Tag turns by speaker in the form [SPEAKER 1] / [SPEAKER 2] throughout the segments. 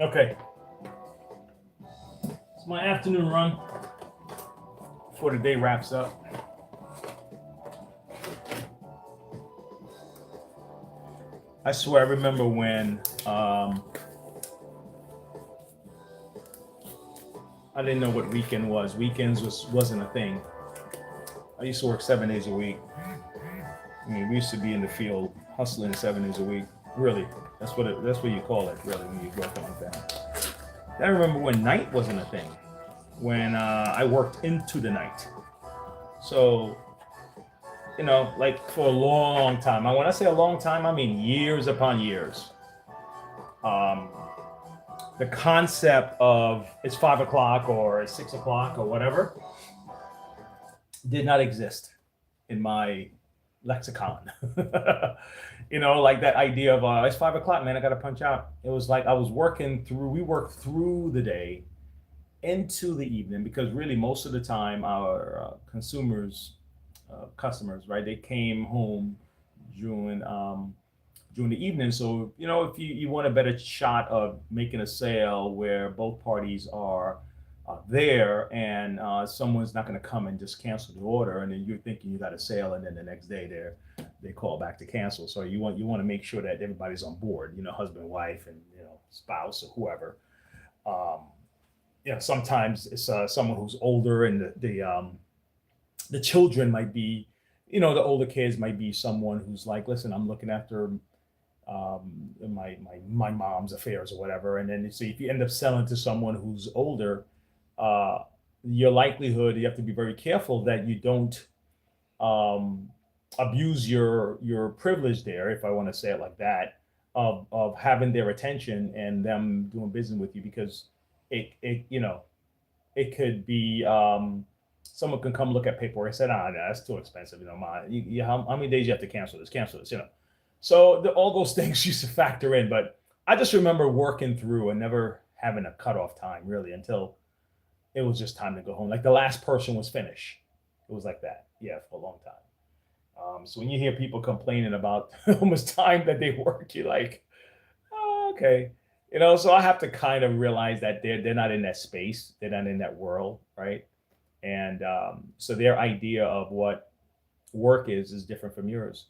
[SPEAKER 1] Okay. It's my afternoon run before the day wraps up. I swear I remember when I didn't know what weekend was. Weekends wasn't a thing. I used to work 7 days a week. I mean, we used to be in the field hustling 7 days a week. Really, that's what you call it. Really, when you work like that. I remember when night wasn't a thing. When I worked into the night. So like for a long time. And when I say a long time, I mean years upon years. Um, the concept of it's 5 o'clock or it's 6 o'clock or whatever did not exist in my lexicon. Like that idea of it's 5 o'clock, man, I gotta punch out. It was like I was we worked through the day into the evening because really most of the time our customers, right, they came home during during the evening. So if you want a better shot of making a sale where both parties are there and someone's not going to come and just cancel the order, and then you're thinking you got a sale, and then the next day they call back to cancel. So you want to make sure that everybody's on board, husband, wife, and spouse or whoever. Um, Sometimes it's someone who's older, and the children might be, the older kids might be someone who's like, listen, I'm looking after my mom's affairs or whatever. And then you see if you end up selling to someone who's older, uh, your likelihood, you have to be very careful that you don't um, abuse your privilege there, if I want to say it like that, of having their attention and them doing business with you, because it could be someone can come look at paperwork and say, "Ah, no, that's too expensive." How many days you have to cancel this? Cancel this. So all those things used to factor in. But I just remember working through and never having a cutoff time really until it was just time to go home. Like the last person was finished. It was like that. Yeah, for a long time. So when you hear people complaining about how much time that they work, you're like, oh, okay. So I have to kind of realize that they're not in that space. They're not in that world, right? And so their idea of what work is different from yours.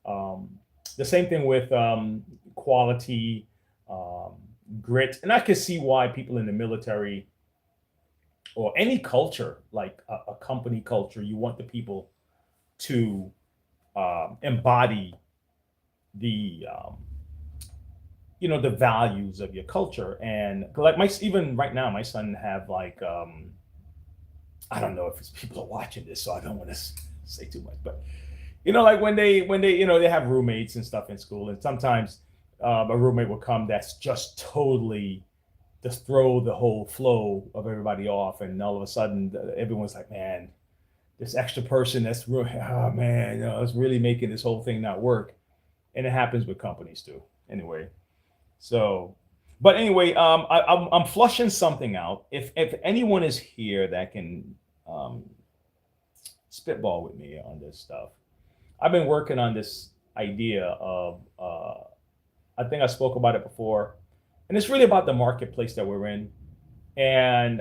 [SPEAKER 1] Um, the same thing with quality, um, grit, and I can see why people in the military or any culture, like a company culture, you want the people to embody the the values of your culture. And like my even right now, my son have like I don't know if it's people are watching this, so I don't want to say too much, but like when they they have roommates and stuff in school, and sometimes a roommate will come that's just totally just throw the whole flow of everybody off, and all of a sudden everyone's like, man, this extra person that's really, oh man, it's really making this whole thing not work. And it happens with companies too. Anyway, so, but anyway, I'm flushing something out. If anyone is here that can um, spitball with me on this stuff, I've been working on this idea of. I think I spoke about it before, and it's really about the marketplace that we're in. And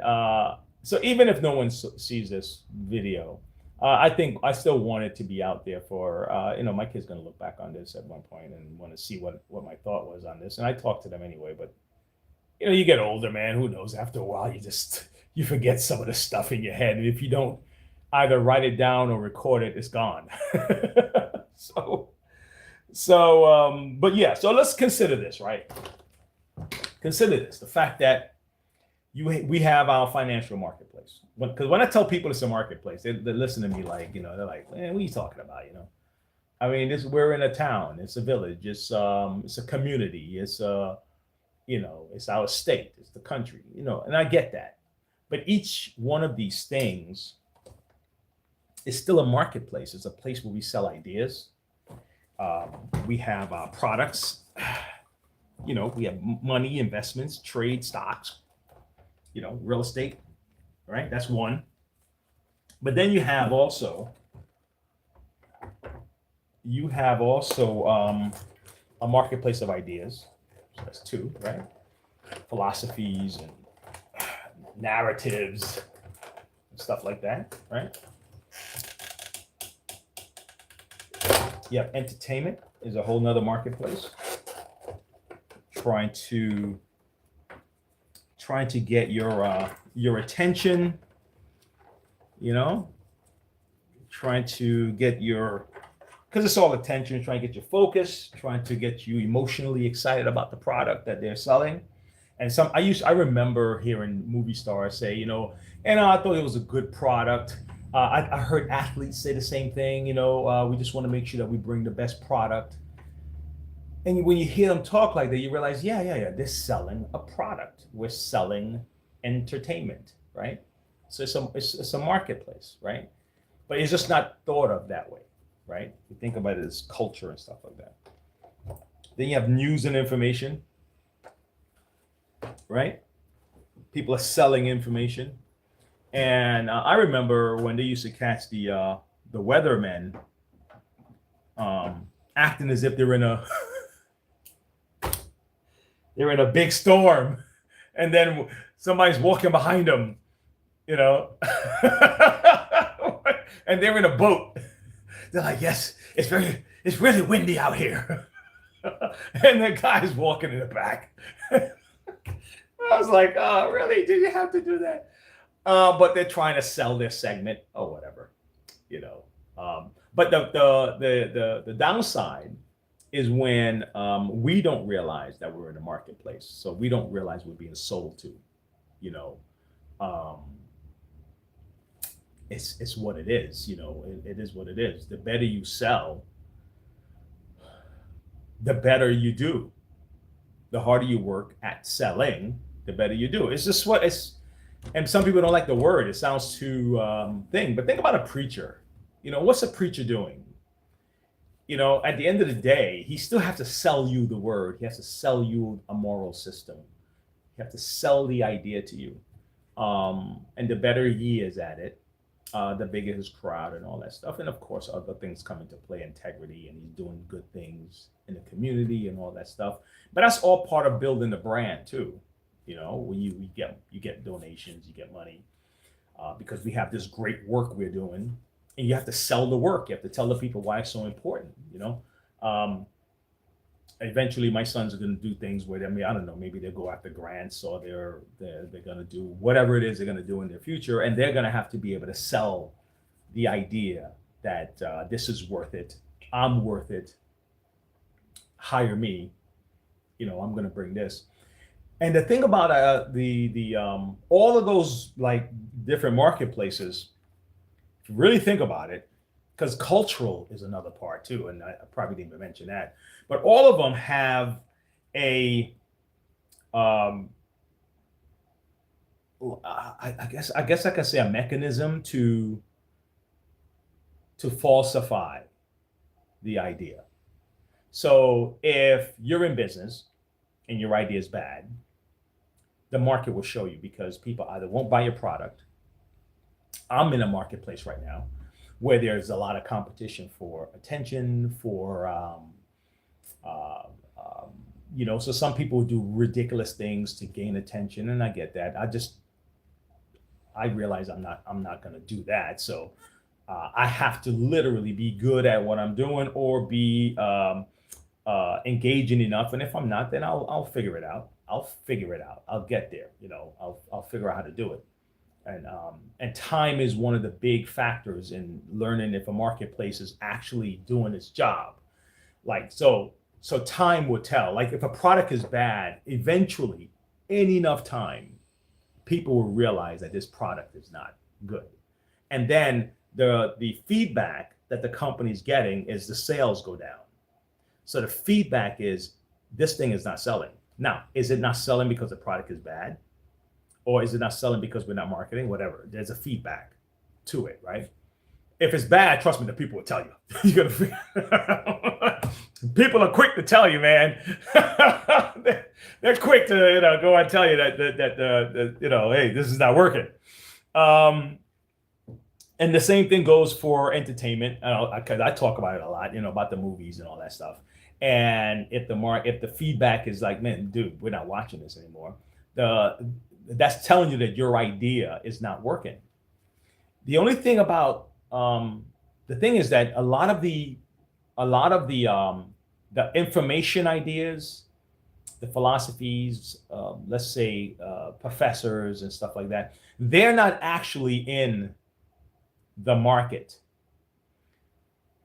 [SPEAKER 1] so, even if no one sees this video, I think I still want it to be out there for my kid's going to look back on this at one point and want to see what my thought was on this. And I talk to them anyway, but you get older, man. Who knows? After a while, you forget some of the stuff in your head, and if you don't either write it down or record it, it's gone. so but yeah. So let's consider this, right? Consider this: the fact that we have our financial marketplace. Because when I tell people it's a marketplace, they listen to me like, they're like, man, what are you talking about? I mean, we're in a town, it's a village, it's a community, it's our state, it's the country, and I get that. But each one of these things is still a marketplace. It's a place where we sell ideas. We have products. We have money, investments, trade, stocks, real estate, right? That's one. But then you have also a marketplace of ideas. So that's two, right? Philosophies and narratives and stuff like that, right? You have entertainment is a whole nother marketplace. Trying to get your attention, trying to get your, because it's all attention, trying to get your focus, trying to get you emotionally excited about the product that they're selling. And I remember hearing movie stars say, and I thought it was a good product. I heard athletes say the same thing, we just want to make sure that we bring the best product. And when you hear them talk like that, you realize, yeah, they're selling a product. We're selling entertainment, right? So it's a marketplace, right? But it's just not thought of that way, right? You think about it as culture and stuff like that. Then you have news and information, right? People are selling information. And I remember when they used to catch the weathermen acting as if they're in a they're in a big storm, and then somebody's walking behind them, and they're in a boat. They're like, yes, it's really windy out here. And the guy's walking in the back. I was like, oh, really? Did you have to do that? But they're trying to sell their segment or whatever, But the downside is when we don't realize that we're in a marketplace. So we don't realize we're being sold to, it's what it is, it is what it is. The better you sell, the better you do. The harder you work at selling, the better you do. It's just what it's, and some people don't like the word. It sounds too thing, but think about a preacher. What's a preacher doing? At the end of the day, he still has to sell you the word. He has to sell you a moral system. You have to sell the idea to you. And the better he is at it, the bigger his crowd and all that stuff. And of course, other things come into play, integrity, and he's doing good things in the community and all that stuff. But that's all part of building the brand too. When you get donations, you get money, because we have this great work we're doing. And you have to sell the work. You have to tell the people why it's so important. Eventually, my sons are going to do things where I don't know. Maybe they'll go after grants, or they're going to do whatever it is they're going to do in their future, and they're going to have to be able to sell the idea that this is worth it. I'm worth it. Hire me. I'm going to bring this. And the thing about the all of those like different marketplaces. If you really think about it, because cultural is another part too, and I probably didn't even mention that, but all of them have I guess I can say a mechanism to falsify the idea. So if you're in business and your idea is bad, the market will show you, because people either won't buy your product. I'm in a marketplace right now where there's a lot of competition for attention, for so some people do ridiculous things to gain attention, and I get that. I realize I'm not going to do that. So I have to literally be good at what I'm doing, or be engaging enough. And if I'm not, then I'll figure it out. I'll get there. I'll figure out how to do it. And time is one of the big factors in learning if a marketplace is actually doing its job. Like, so time will tell. Like, if a product is bad, eventually, in enough time, people will realize that this product is not good. And then the feedback that the company's getting is the sales go down. So the feedback is, this thing is not selling. Now, is it not selling because the product is bad? Or is it not selling because we're not marketing? Whatever. There's a feedback to it, right? If it's bad, trust me, the people will tell you. You're gonna people are quick to tell you, man. They're quick to go and tell you that hey, this is not working. And the same thing goes for entertainment, because I talk about it a lot, about the movies and all that stuff. And if the feedback is like, man, dude, we're not watching this anymore, that's telling you that your idea is not working. The only thing about the thing is that a lot of the information ideas, the philosophies, let's say professors and stuff like that, they're not actually in the market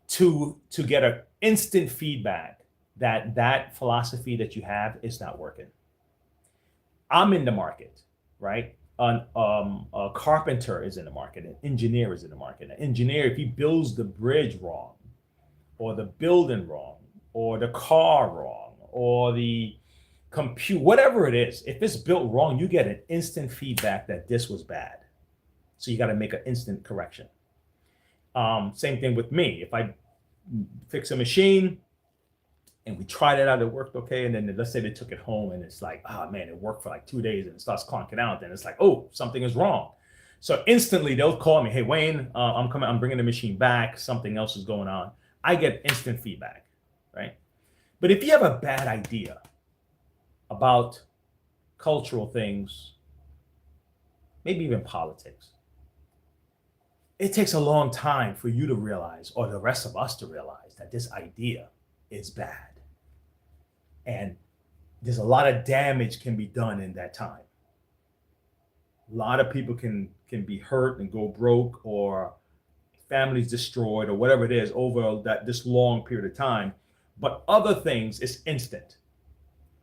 [SPEAKER 1] to get an instant feedback that that philosophy that you have is not working. I'm in the market, right? A carpenter is in the market. An engineer is in the market. An engineer, if he builds the bridge wrong, or the building wrong, or the car wrong, or the compute, whatever it is, if it's built wrong, you get an instant feedback that this was bad. So you got to make an instant correction. Same thing with me. If I fix a machine and we tried it out, it worked okay, and then let's say they took it home and it's like, oh man, it worked for like 2 days and it starts clunking out, then it's like, oh, something is wrong. So instantly they'll call me, hey Wayne, I'm bringing the machine back, something else is going on. I get instant feedback, right? But if you have a bad idea about cultural things, maybe even politics, it takes a long time for you to realize, or the rest of us to realize, that this idea is bad. And there's a lot of damage can be done in that time. A lot of people can be hurt and go broke, or families destroyed, or whatever it is over this long period of time. But other things, it's instant.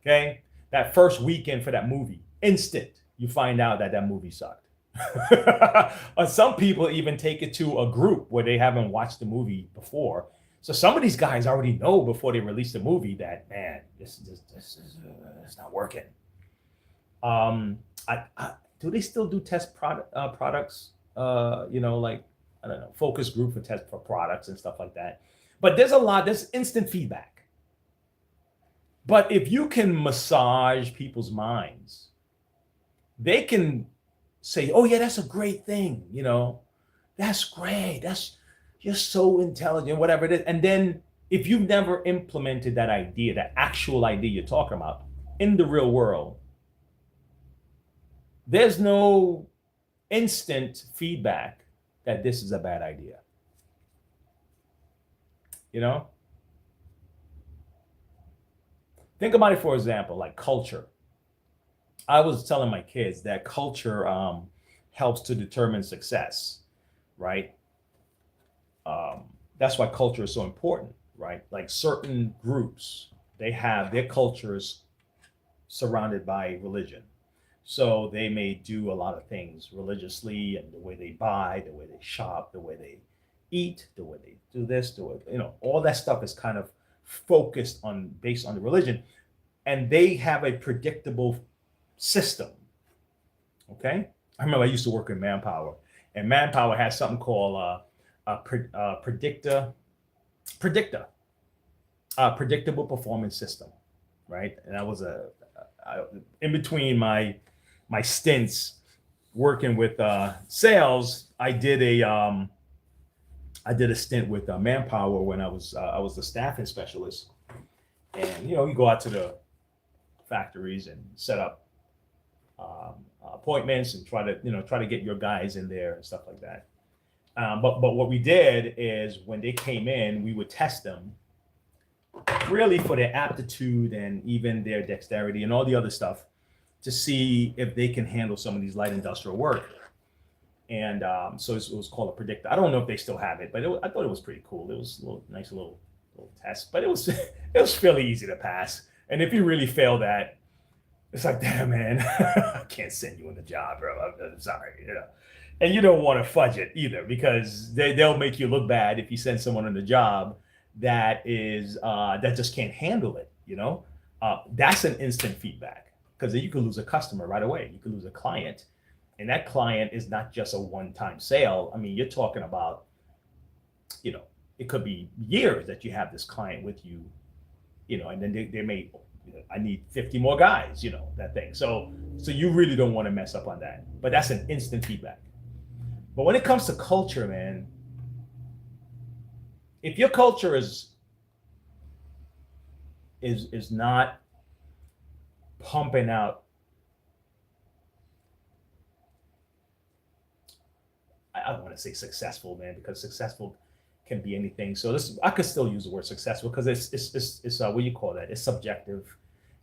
[SPEAKER 1] Okay? That first weekend for that movie, instant, you find out that movie sucked. Or some people even take it to a group where they haven't watched the movie before. So some of these guys already know before they release the movie that, man, this is it's not working. Do they still do test products? Like, I don't know, focus group for test for products and stuff like that. But there's instant feedback. But if you can massage people's minds, they can say, oh yeah, that's a great thing. That's great. You're so intelligent, whatever it is. And then if you've never implemented that idea, that actual idea you're talking about in the real world, there's no instant feedback that this is a bad idea. Think about it, for example, like culture. I was telling my kids that culture helps to determine success, right? That's why culture is so important, right? Like certain groups, they have their cultures surrounded by religion. So they may do a lot of things religiously, and the way they buy, the way they shop, the way they eat, the way they do this, all that stuff is kind of focused on, based on the religion. And they have a predictable system. Okay. I remember I used to work in Manpower, and Manpower has something called predictable performance system, right? And that was in between my stints working with sales, I did a stint with Manpower when I was the staffing specialist. And you go out to the factories and set up appointments and try to get your guys in there and stuff like that. But what we did is, when they came in, we would test them really for their aptitude and even their dexterity and all the other stuff, to see if they can handle some of these light industrial work. And so it was called a predictor. I don't know if they still have it, but I thought it was pretty cool. It was a nice little test, but it was fairly easy to pass. And if you really fail that, it's like, damn, man, I can't send you on the job, bro. I'm sorry, And you don't want to fudge it either, because they'll make you look bad if you send someone on the job that just can't handle it. That's an instant feedback, because then you could lose a customer right away. You could lose a client, and that client is not just a one-time sale. I mean, you're talking about, it could be years that you have this client with you, and then they may, I need 50 more guys, that thing. So you really don't want to mess up on that. But that's an instant feedback. But when it comes to culture, man, if your culture is is not pumping out. I don't want to say successful, man, because successful can be anything. So this, I could still use the word successful because it's what do you call that? It's subjective.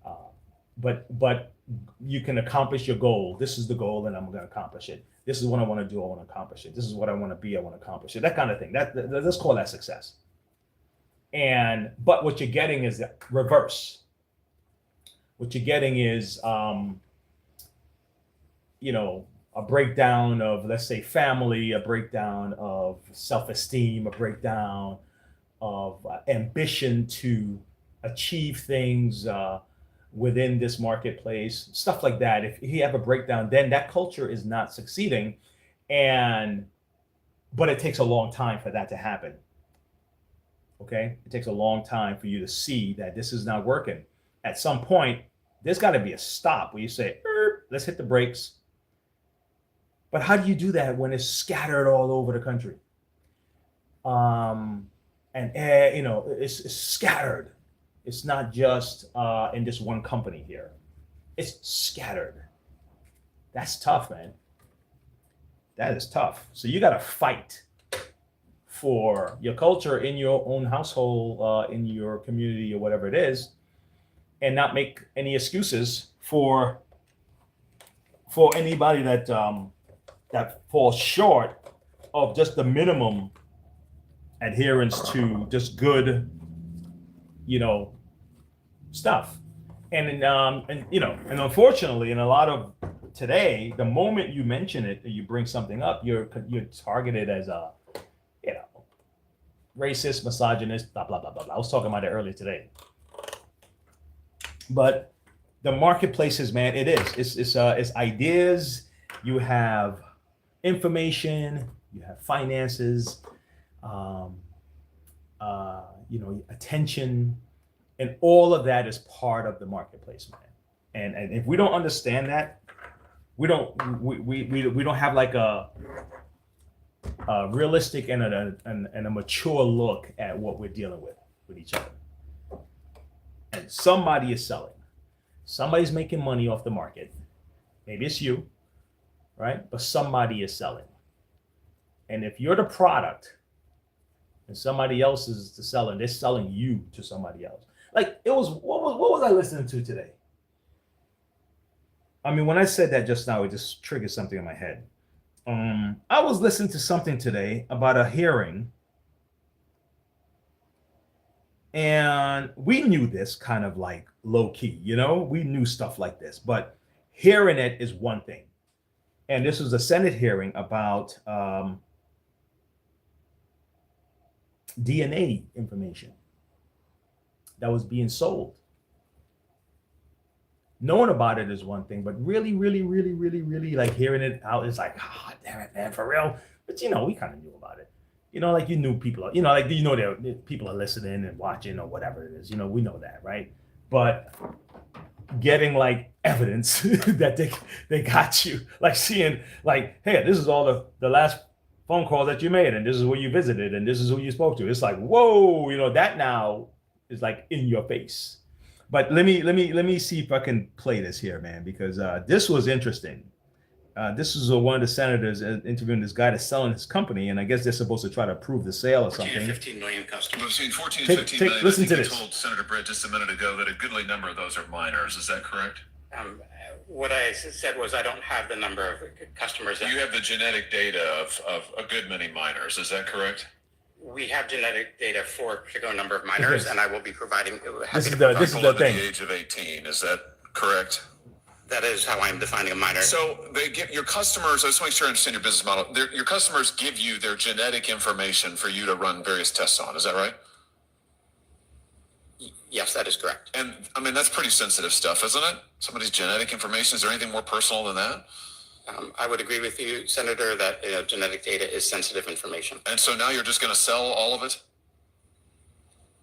[SPEAKER 1] Uh, but you can accomplish your goal. This is the goal, and I'm going to accomplish it. This is what I want to do. I want to accomplish it. This is what I want to be. I want to accomplish it. That kind of thing. Let's call that success. And but what you're getting is the reverse. What you're getting is, you know, a breakdown of, let's say, family, a breakdown of self-esteem, a breakdown of ambition to achieve things within this marketplace, stuff like that. If you have a breakdown, then that culture is not succeeding, but it takes a long time for that to happen. Okay, it takes a long time for you to see that this is not working. At some point, there's got to be a stop where you say, let's hit the brakes. But how do you do that when it's scattered all over the country? You know, it's scattered. It's not just in this one company here. It's scattered. That's tough, man. That is tough. So you got to fight for your culture in your own household, in your community, or whatever it is, and not make any excuses for anybody that that falls short of just the minimum adherence to just good, you know, stuff. And you know, and unfortunately, in a lot of today, the moment you mention it, or you bring something up, you're targeted as a, you know, racist, misogynist, blah blah blah blah blah. I was talking about it earlier today. But the marketplaces, man, it is. It's ideas. You have information. You have finances. You know, attention, and all of that is part of the marketplace, man. And if we don't understand that, we don't have like a realistic and a mature look at what we're dealing with each other. And somebody is selling. Somebody's making money off the market. Maybe it's you, right? But somebody is selling. And if you're the product and somebody else is the seller, they're selling you to somebody else. Like what was I listening to today? I mean, when I said that just now, it just triggered something in my head. I was listening to something today about a hearing. And we knew this kind of like low key, you know, we knew stuff like this, but hearing it is one thing. And this was a Senate hearing about DNA information that was being sold. Knowing about it is one thing, but really like hearing it out, it's like, oh, damn it, man, for real. But you know, we kind of knew about it. You know, like you knew people, you know, like you know that people are listening and watching or whatever it is. You know, we know that, right? But getting like evidence that they got you, like seeing like, hey, this is all the last phone call that you made, and this is where you visited, and this is who you spoke to. It's like, whoa, you know, that now is like in your face. But let me see if I can play this here, man, because this was interesting. This is one of the senators interviewing this guy that's selling his company, and I guess they're supposed to try to approve the sale or something.
[SPEAKER 2] 15 million customers.
[SPEAKER 3] We've seen 14 to 15 million.
[SPEAKER 1] Listen to
[SPEAKER 3] I
[SPEAKER 1] this.
[SPEAKER 3] told Senator Britt just a minute ago that a goodly number of those are minors. Is that correct?
[SPEAKER 2] What I said was I don't have the number of customers.
[SPEAKER 3] You have the genetic data of a good many minors. Is that correct?
[SPEAKER 2] We have genetic data for a particular number of minors, and I will be providing.
[SPEAKER 1] This is the thing.
[SPEAKER 3] The age of 18. Is that correct?
[SPEAKER 2] That is how I'm defining a minor.
[SPEAKER 3] So they get your customers. I just want to make sure I understand your business model. Your customers give you their genetic information for you to run various tests on. Is that right?
[SPEAKER 2] Yes, that is correct.
[SPEAKER 3] And I mean, that's pretty sensitive stuff, isn't it? Somebody's genetic information. Is there anything more personal than that?
[SPEAKER 2] I would agree with you, Senator, that genetic data is sensitive information.
[SPEAKER 3] And so now you're just going to sell all of it?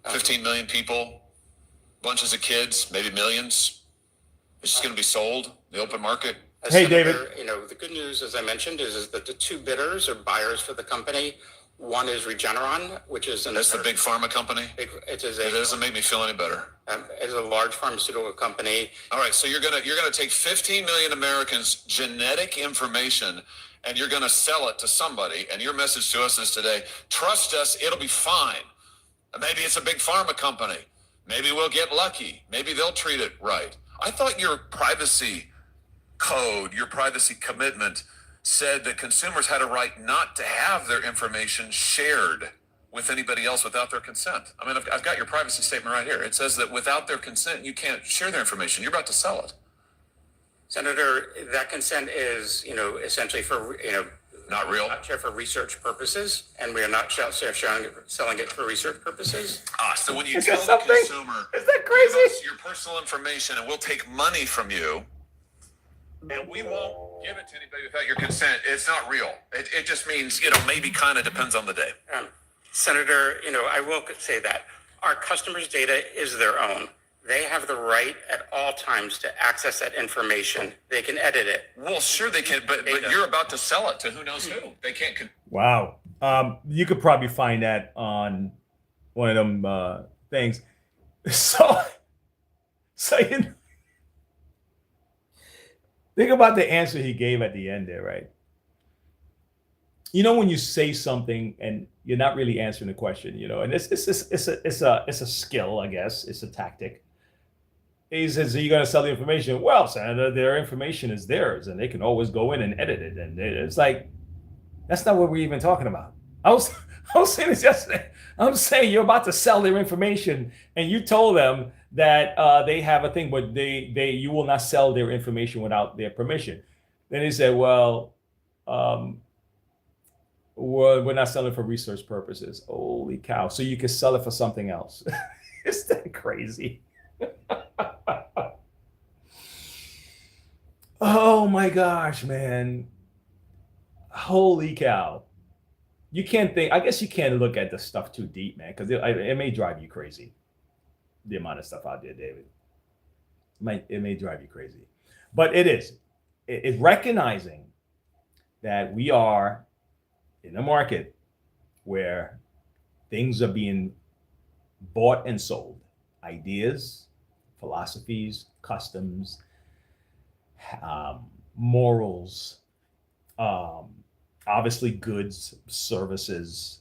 [SPEAKER 3] 15 million people, bunches of kids, maybe millions. It's just going to be sold in the open market.
[SPEAKER 1] Hey,
[SPEAKER 2] Senator,
[SPEAKER 1] David.
[SPEAKER 2] You know, the good news, as I mentioned, is that the two bidders or buyers for the company One is Regeneron, which is
[SPEAKER 3] That's the big pharma company.
[SPEAKER 2] It
[SPEAKER 3] It doesn't make me feel any better.
[SPEAKER 2] is a large pharmaceutical company.
[SPEAKER 3] All right, so you're gonna take 15 million Americans' genetic information and you're gonna sell it to somebody. And your message to us is today: trust us, it'll be fine. Maybe it's a big pharma company. Maybe we'll get lucky. Maybe they'll treat it right. I thought your privacy code, your privacy commitment, said that consumers had a right not to have their information shared with anybody else without their consent. I mean, I've got your privacy statement right here. It says that without their consent, you can't share their information. You're about to sell it.
[SPEAKER 2] Senator, that consent is, essentially for,
[SPEAKER 3] Not real.
[SPEAKER 2] not share for research purposes, and we are not selling it for research purposes.
[SPEAKER 3] So when you
[SPEAKER 1] Is
[SPEAKER 3] tell
[SPEAKER 1] that
[SPEAKER 3] the
[SPEAKER 1] something?
[SPEAKER 3] consumer,
[SPEAKER 1] Is that
[SPEAKER 3] give
[SPEAKER 1] crazy?
[SPEAKER 3] us your personal information and we'll take money from you, and we won't give it to anybody without your consent, it's not real. It just means, maybe kind of depends on the day.
[SPEAKER 2] Senator, I will say that our customers' data is their own. They have the right at all times to access that information. They can edit it.
[SPEAKER 3] Well, sure they can, but you're about to sell it to who knows who. They can't.
[SPEAKER 1] Wow. You could probably find that on one of them things. So think about the answer he gave at the end there, right? When you say something and you're not really answering the question, and it's a skill, I guess. It's a tactic. He says, "Are you going to sell the information?" Well, Senator, their information is theirs, and they can always go in and edit it. And it's like, that's not what we're even talking about. I was saying this yesterday. I'm saying you're about to sell their information, and you told them that they have a thing, but you will not sell their information without their permission. Then he said, "Well, we're not selling for research purposes." Holy cow! So you can sell it for something else? Is that crazy? Oh my gosh, man. Holy cow. You can't think, I guess you can't look at this stuff too deep, man, because it may drive you crazy. The amount of stuff out there, David. It may drive you crazy. But it is. It's recognizing that we are in a market where things are being bought and sold. Ideas, philosophies, customs, morals, obviously goods, services.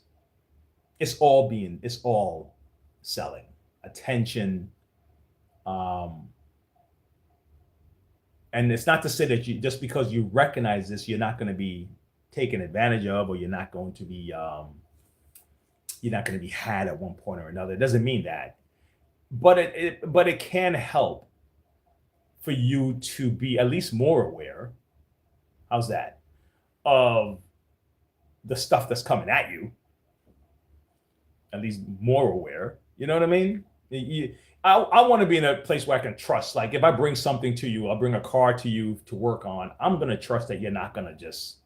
[SPEAKER 1] It's all selling. Attention. And it's not to say that just because you recognize this, you're not going to be taken advantage of, or you're not going to be had at one point or another. It doesn't mean that. But it can help for you to be at least more aware. How's that? Of the stuff that's coming at you. At least more aware. You know what I mean? I want to be in a place where I can trust. Like if I bring something to you, I'll bring a car to you to work on. I'm going to trust that you're not going to just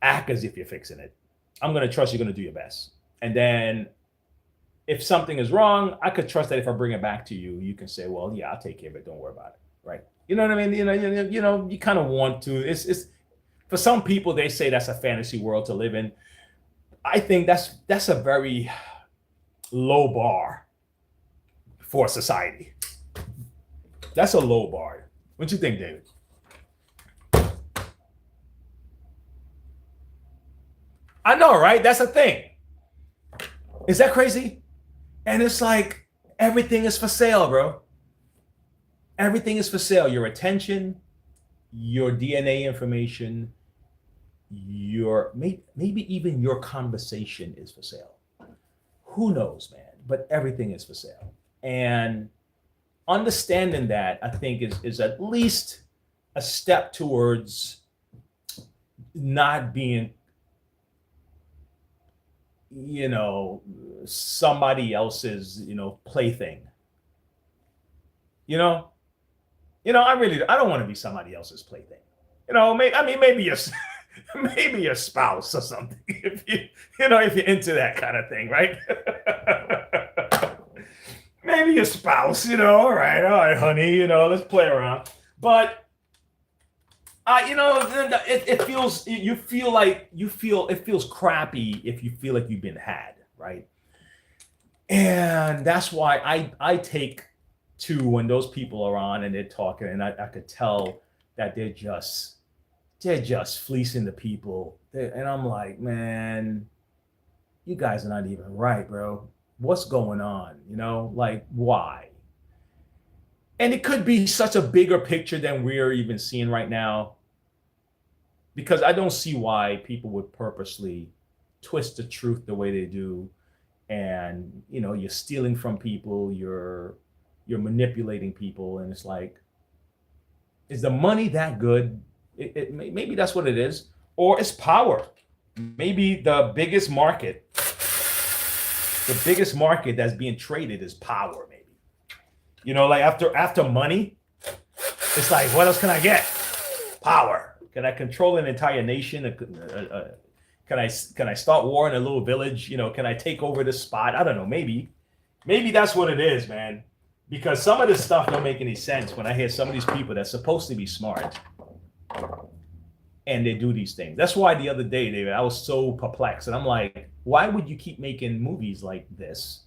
[SPEAKER 1] act as if you're fixing it. I'm going to trust you're going to do your best. And then if something is wrong, I could trust that if I bring it back to you, you can say, well, yeah, I'll take care of it. Don't worry about it. Right. You know what I mean? You kind of want to, it's for some people, they say that's a fantasy world to live in. I think that's a very low bar for society. That's a low bar. What do you think, David? I know, right? That's a thing. Is that crazy? And it's like everything is for sale, bro. Everything is for sale. Your attention, your DNA information, maybe even your conversation is for sale. Who knows, man? But everything is for sale. And understanding that, I think, is at least a step towards not being, somebody else's, plaything. I don't want to be somebody else's plaything. Maybe your spouse or something, if you're into that kind of thing, right? Maybe your spouse, all right, honey, let's play around. But it feels it feels crappy if you feel like you've been had, right? And that's why I take to when those people are on and they're talking, and I could tell that they're just fleecing the people. And I'm like, man, you guys are not even right, bro. What's going on? Like, why? And it could be such a bigger picture than we're even seeing right now, because I don't see why people would purposely twist the truth the way they do. And you're stealing from people, you're manipulating people, and it's like, is the money that good? Maybe that's what it is, or it's power. Maybe the biggest market that's being traded is power. Maybe, like after money, it's like, what else can I get? Power. Can I control an entire nation? Can I start war in a little village? Can I take over this spot? I don't know. Maybe that's what it is, man. Because some of this stuff don't make any sense when I hear some of these people that's supposed to be smart and they do these things. That's why the other day, David, I was so perplexed, and I'm like, why would you keep making movies like this?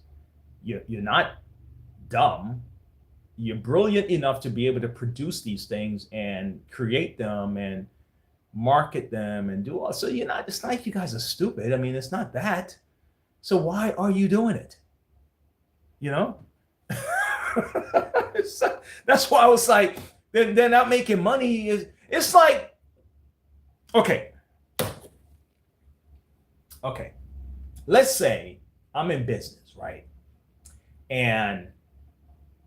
[SPEAKER 1] You're not dumb. You're brilliant enough to be able to produce these things and create them and market them and do all. So it's not like you guys are stupid. I mean, it's not that. So why are you doing it? That's why I was like, they're not making money. It's like, okay. Let's say I'm in business, right? And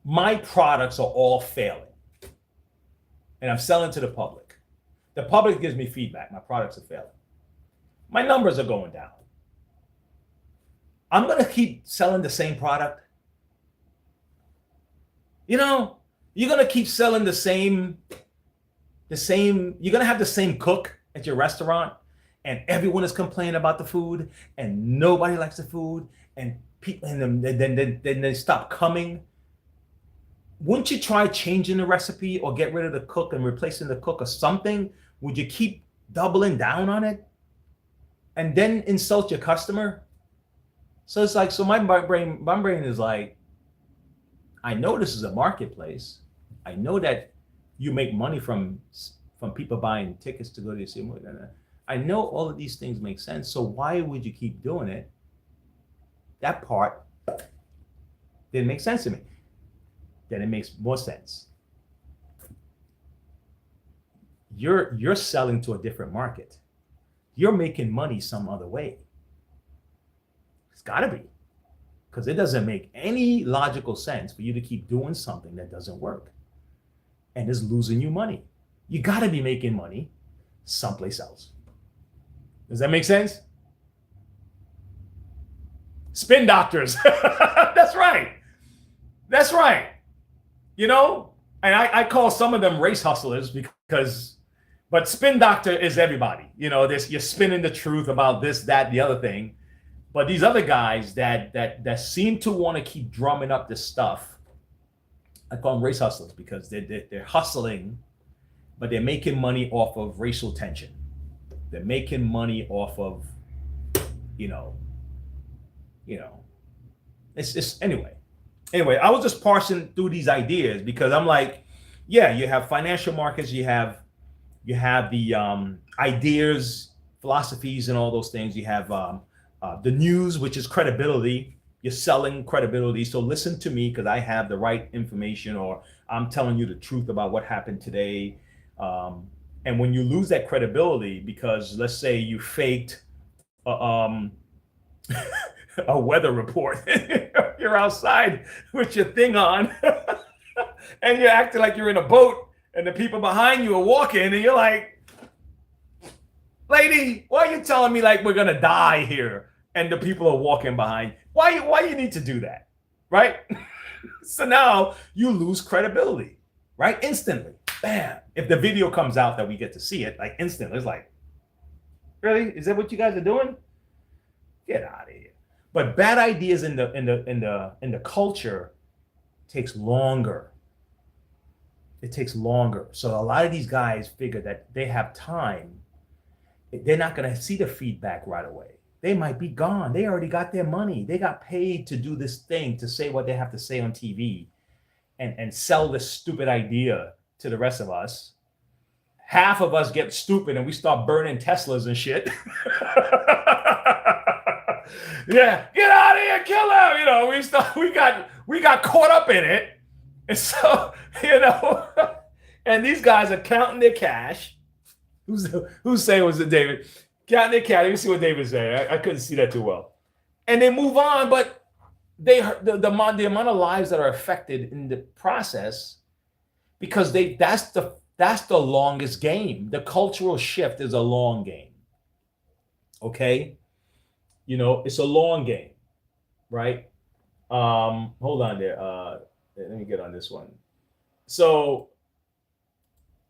[SPEAKER 1] my products are all failing, and I'm selling to the public. The public gives me feedback. My products are failing. My numbers are going down. I'm going to keep selling the same product. You're going to keep selling the same, you're going to have the same cook at your restaurant, and everyone is complaining about the food, and nobody likes the food, and people, and then they stop coming. Wouldn't you try changing the recipe or get rid of the cook and replacing the cook or something? Would you keep doubling down on it and then insult your customer? So it's like, so my brain is like, I know this is a marketplace. I know that you make money from people buying tickets to go to see a movie. I know all of these things make sense. So why would you keep doing it? That part didn't make sense to me. Then it makes more sense. You're selling to a different market. You're making money some other way. It's got to be, because it doesn't make any logical sense for you to keep doing something that doesn't work and is losing you money. You got to be making money someplace else. Does that make sense? Spin doctors. That's right. That's right. And I call some of them race hustlers but spin doctor is everybody. You're spinning the truth about this, that, the other thing. But these other guys that seem to want to keep drumming up this stuff, I call them race hustlers, because they're hustling, but they're making money off of racial tension. They're making money off of, it's just anyway. Anyway, I was just parsing through these ideas because I'm like, yeah, you have financial markets, you have the ideas, philosophies, and all those things. You have the news, which is credibility. You're selling credibility. So listen to me because I have the right information, or I'm telling you the truth about what happened today. And when you lose that credibility, because let's say you faked a weather report, you're outside with your thing on, and you're acting like you're in a boat, and the people behind you are walking, and you're like, lady, why are you telling me like we're gonna die here? And the people are walking behind. Why you need to do that, right? So now you lose credibility, right? Instantly, bam. If the video comes out that we get to see it, like instantly, it's like, really? Is that what you guys are doing? Get out of here. But bad ideas in the culture takes longer. it takes longer. So a lot of these guys figure that they have time. They're not going to see the feedback right away. They might be gone. They already got their money. They got paid to do this thing, to say what they have to say on TV and sell this stupid idea to the rest of us. Half of us get stupid and we start burning Teslas and shit. Yeah, get out of here, kill him. You know, we got caught up in it. And so, you know, and these guys are counting their cash. Who's saying was it David? Counting their cash. Let me see what David's saying. I couldn't see that too well. And they move on, but the amount of lives that are affected in the process, because that's the longest game. The cultural shift is a long game. Okay? You know, it's a long game, right? Hold on there. Let me get on this one. So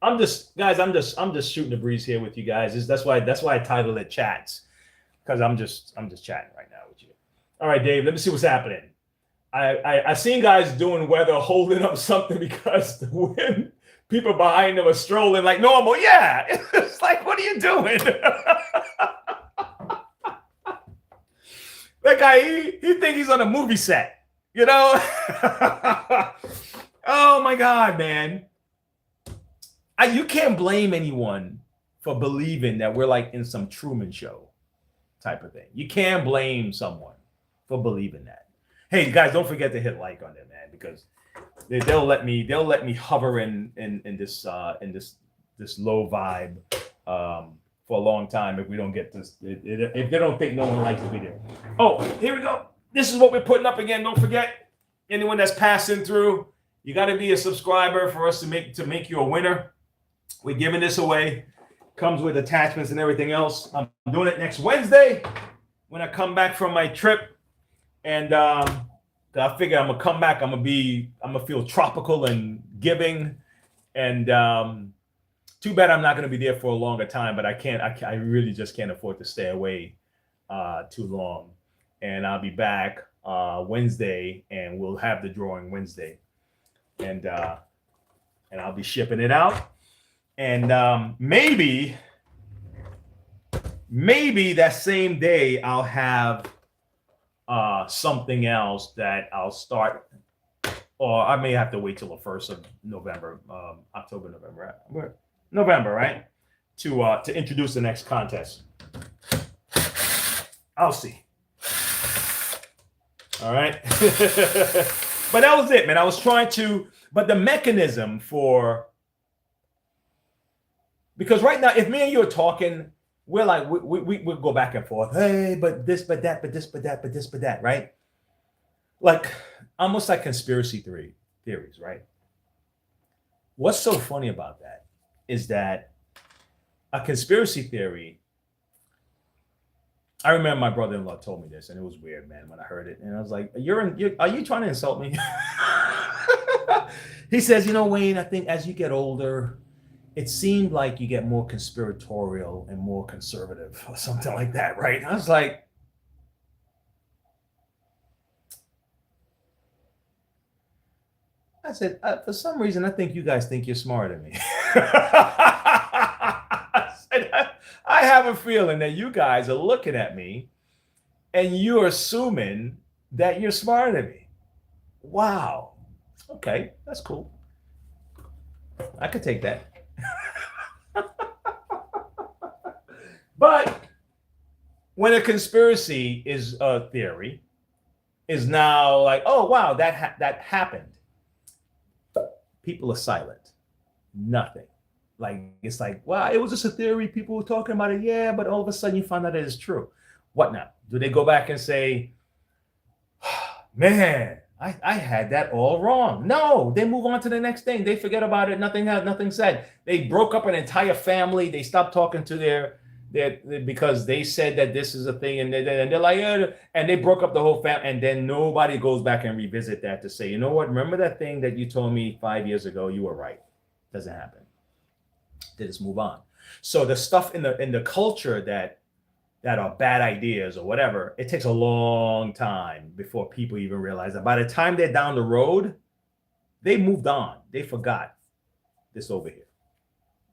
[SPEAKER 1] I'm just shooting the breeze here with you guys. That's why I titled it Chats, because I'm just chatting right now with you. All right, Dave, let me see what's happening. I seen guys doing weather holding up something because the wind, people behind them are strolling like normal. Yeah, it's like, what are you doing? That guy, he think he's on a movie set, you know? Oh my God, man. You can't blame anyone for believing that we're like in some Truman Show type of thing. You can't blame someone for believing that. Hey guys, don't forget to hit like on it, man, because they'll let me hover in this low vibe for a long time if we don't get this, if they don't think no one likes the video. Oh, here we go. This is what we're putting up again. Don't forget, anyone that's passing through, you got to be a subscriber for us to make you a winner. We're giving this away. Comes with attachments and everything else. I'm doing it next Wednesday when I come back from my trip, and I figure I'm gonna come back. I'm gonna feel tropical and giving, and too bad I'm not going to be there for a longer time, but I really just can't afford to stay away too long. And I'll be back Wednesday, and we'll have the drawing Wednesday, and I'll be shipping it out. And maybe that same day I'll have something else that I'll start, or I may have to wait till the 1st of November, October, November, right? To introduce the next contest. I'll see. All right. But that was it, man. I was trying to, but the mechanism for, because right now, if me and you are talking, we're like, we go back and forth. Hey, but this, but that, but this, but that, but this, but that, right? Like almost like conspiracy theories, right? What's so funny about that is that a conspiracy theory, I remember my brother-in-law told me this, and it was weird, man, when I heard it. And I was like, are you trying to insult me? He says, you know, Wayne, I think as you get older, it seemed like you get more conspiratorial and more conservative or something like that, right? And I was like, I said, for some reason, I think you guys think you're smarter than me. I said, I have a feeling that you guys are looking at me and you're assuming that you're smarter than me. Wow. Okay, that's cool. I could take that. But when a conspiracy is a theory, is now like, oh, wow, that happened. People are silent. Nothing. Like, it's like, wow, it was just a theory. People were talking about it. Yeah, but all of a sudden you find out it is true. What now? Do they go back and say, man, I had that all wrong? No, they move on to the next thing. They forget about it. Nothing said. They broke up an entire family. They stopped talking to their because they said that this is a thing, and they're like, and they broke up the whole family, and then nobody goes back and revisit that to say, you know what? Remember that thing that you told me 5 years ago? You were right. Doesn't happen. They just move on. So the stuff in the culture that are bad ideas or whatever, it takes a long time before people even realize that. By the time they're down the road, they moved on. They forgot. this over here.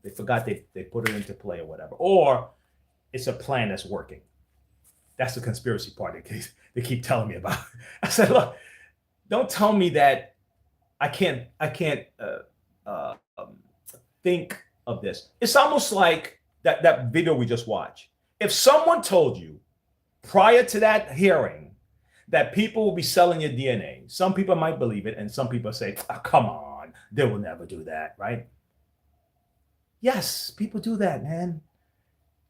[SPEAKER 1] They forgot they put it into play or whatever. Or it's a plan that's working. That's the conspiracy part they keep telling me about. I said, look, don't tell me that I can't think of this. It's almost like that video we just watched. If someone told you prior to that hearing that people will be selling your DNA, some people might believe it, and some people say, oh, come on, they will never do that, right? Yes, people do that, man.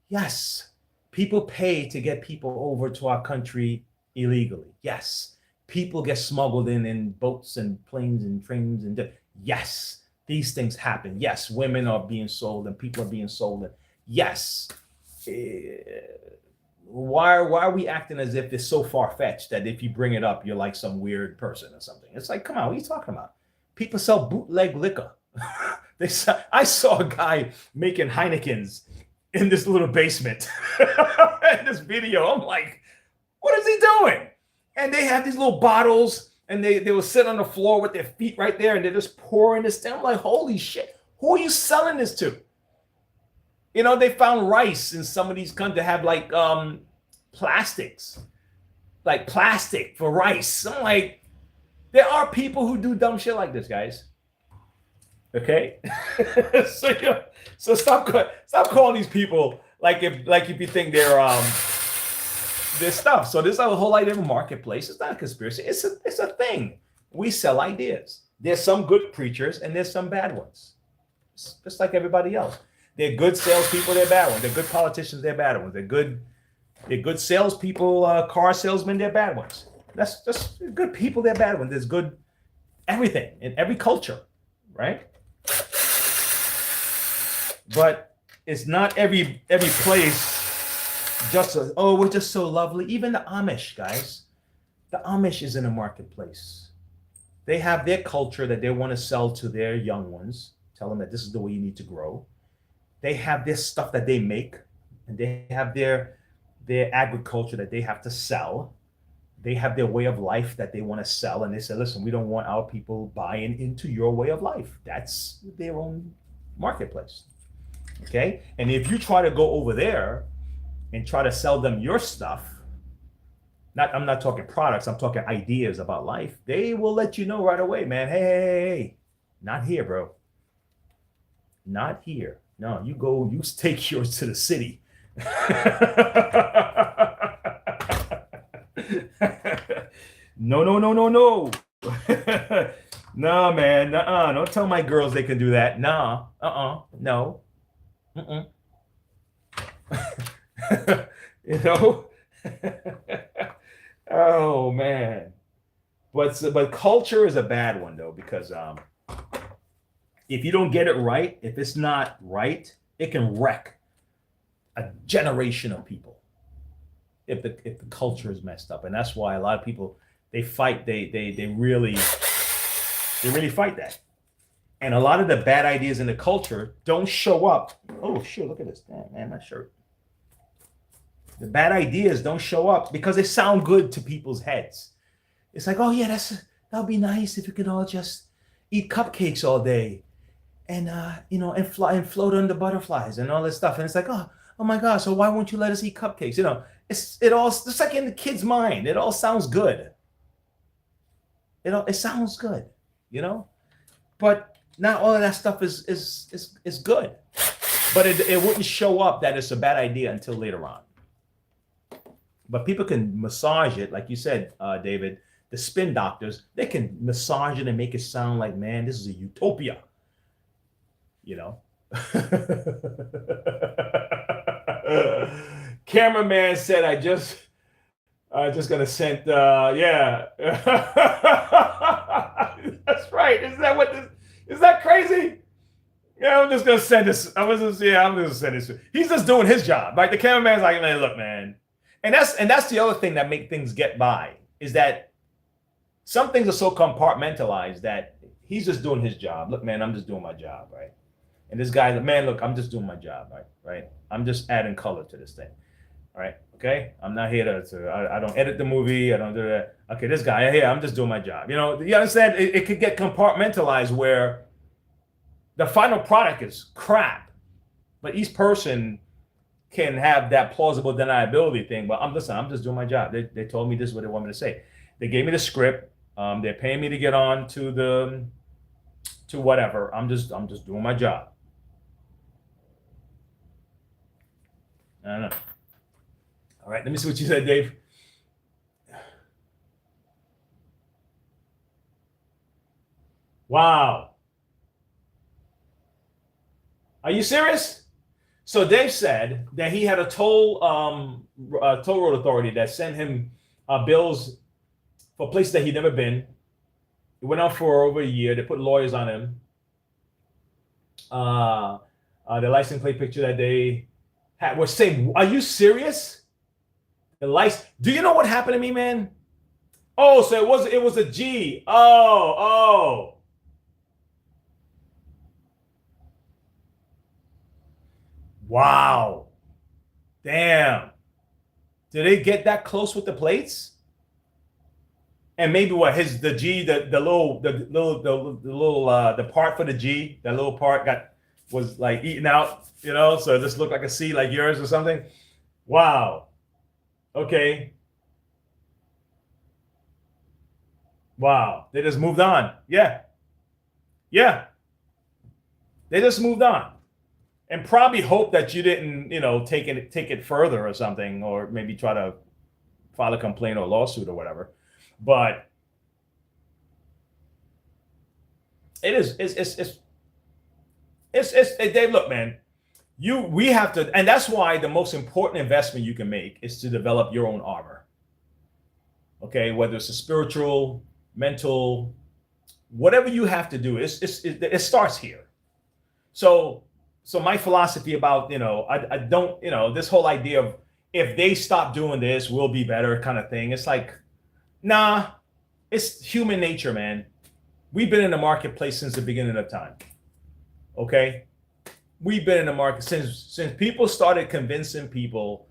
[SPEAKER 1] Yes. People pay to get people over to our country illegally. Yes. People get smuggled in boats and planes and trains. And yes, these things happen. Yes, women are being sold and people are being sold. And yes. Why are we acting as if it's so far-fetched that if you bring it up, you're like some weird person or something? It's like, come on, what are you talking about? People sell bootleg liquor. I saw a guy making Heinekens in this little basement. In this video, I'm like, what is he doing? And they have these little bottles, and they will sit on the floor with their feet right there, and they're just pouring this down. I'm like, holy shit, who are you selling this to? You know, they found rice in some of these countries that have like plastics, like plastic for rice. I'm like, there are people who do dumb shit like this, guys. Okay, so stop calling these people like if you think they're stuff. So this is a whole idea of a marketplace. It's not a conspiracy. It's a thing. We sell ideas. There's some good preachers and there's some bad ones. It's just like everybody else. They're good salespeople. They're bad ones. They're good politicians. They're bad ones. They're good salespeople. Car salesmen. They're bad ones. That's just good people. They're bad ones. There's good everything in every culture, right? But it's not every place just we're just so lovely. Even the Amish, guys, the Amish is in a marketplace. They have their culture that they want to sell to their young ones, tell them that this is the way you need to grow. They have this stuff that they make, and they have their agriculture that they have to sell. They have their way of life that they want to sell, and they say, listen, we don't want our people buying into your way of life. That's their own marketplace. Okay? And if you try to go over there and try to sell them your stuff, I'm not talking products, I'm talking ideas about life, they will let you know right away, man, hey, not here, bro. Not here. No, you take yours to the city. No. No, man. Don't tell my girls they can do that. No. You know? Oh man. But culture is a bad one though, because if you don't get it right, if it's not right, it can wreck a generation of people. If the culture is messed up. And that's why a lot of people they fight, they really fight that. And a lot of the bad ideas in the culture don't show up. Oh shit, look at this. Damn, man, my shirt. The bad ideas don't show up because they sound good to people's heads. It's like, oh yeah, that'll be nice if you could all just eat cupcakes all day and and fly and float under butterflies and all this stuff. And it's like, oh my God, so why won't you let us eat cupcakes? You know, it's like in the kid's mind. It all sounds good. It sounds good, you know? But not all of that stuff is good. But it wouldn't show up that it's a bad idea until later on. But people can massage it, like you said, David, the spin doctors, they can massage it and make it sound like, man, this is a utopia. You know? Cameraman said, I just gonna send, yeah. That's right. Is that crazy? Yeah, I'm just gonna send this. I'm gonna send this. He's just doing his job. Like the cameraman's like, man, look, man. And that's the other thing that make things get by, is that some things are so compartmentalized that he's just doing his job. Look, man, I'm just doing my job, right? And this guy's like, man, look, I'm just doing my job, right? I'm just adding color to this thing, all right? Okay, I'm not here to I don't edit the movie. I don't do that. Okay, this guy here, I'm just doing my job. You know, you understand? It could get compartmentalized where the final product is crap, but each person can have that plausible deniability thing. But I'm just doing my job. They told me this is what they want me to say. They gave me the script. They're paying me to get on to whatever. I'm just doing my job. I don't know. All right, let me see what you said, Dave. Wow. Are you serious? So Dave said that he had a toll road authority that sent him bills for places that he'd never been. It went on for over a year. They put lawyers on him. The license plate picture that they had was saying, "Are you serious?" The license. Do you know what happened to me, man? Oh, so it was a G. Oh. Wow. Damn. Did they get that close with the plates? And maybe what the G, the part for the G, that little part was like eaten out, so this looked like a C like yours or something. Wow. Okay. Wow. They just moved on. Yeah. They just moved on. And probably hope that you didn't, take it further or something, or maybe try to file a complaint or lawsuit or whatever. But it's Dave, look, man, we have to, and that's why the most important investment you can make is to develop your own armor. Okay, whether it's a spiritual, mental, whatever you have to do, it starts here. So my philosophy about, I don't, this whole idea of if they stop doing this, we'll be better kind of thing. It's like, nah, it's human nature, man. We've been in the marketplace since the beginning of time. Okay? We've been in the market since people started convincing people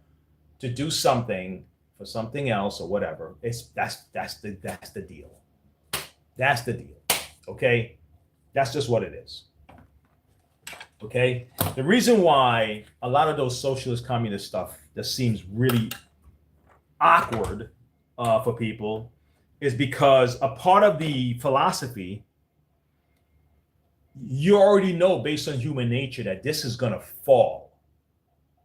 [SPEAKER 1] to do something for something else or whatever. That's the deal. That's the deal. Okay? That's just what it is. Okay, the reason why a lot of those socialist communist stuff just seems really awkward for people is because a part of the philosophy, you already know based on human nature that this is gonna fall.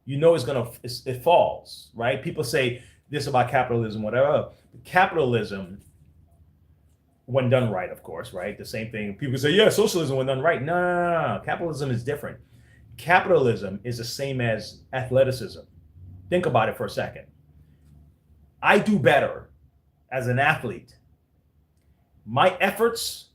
[SPEAKER 1] It falls, right? People say this about capitalism, whatever. Capitalism, when done right, of course, right? The same thing. People say, yeah, socialism when done right. No. Capitalism is different. Capitalism is the same as athleticism. Think about it for a second. I do better as an athlete. My efforts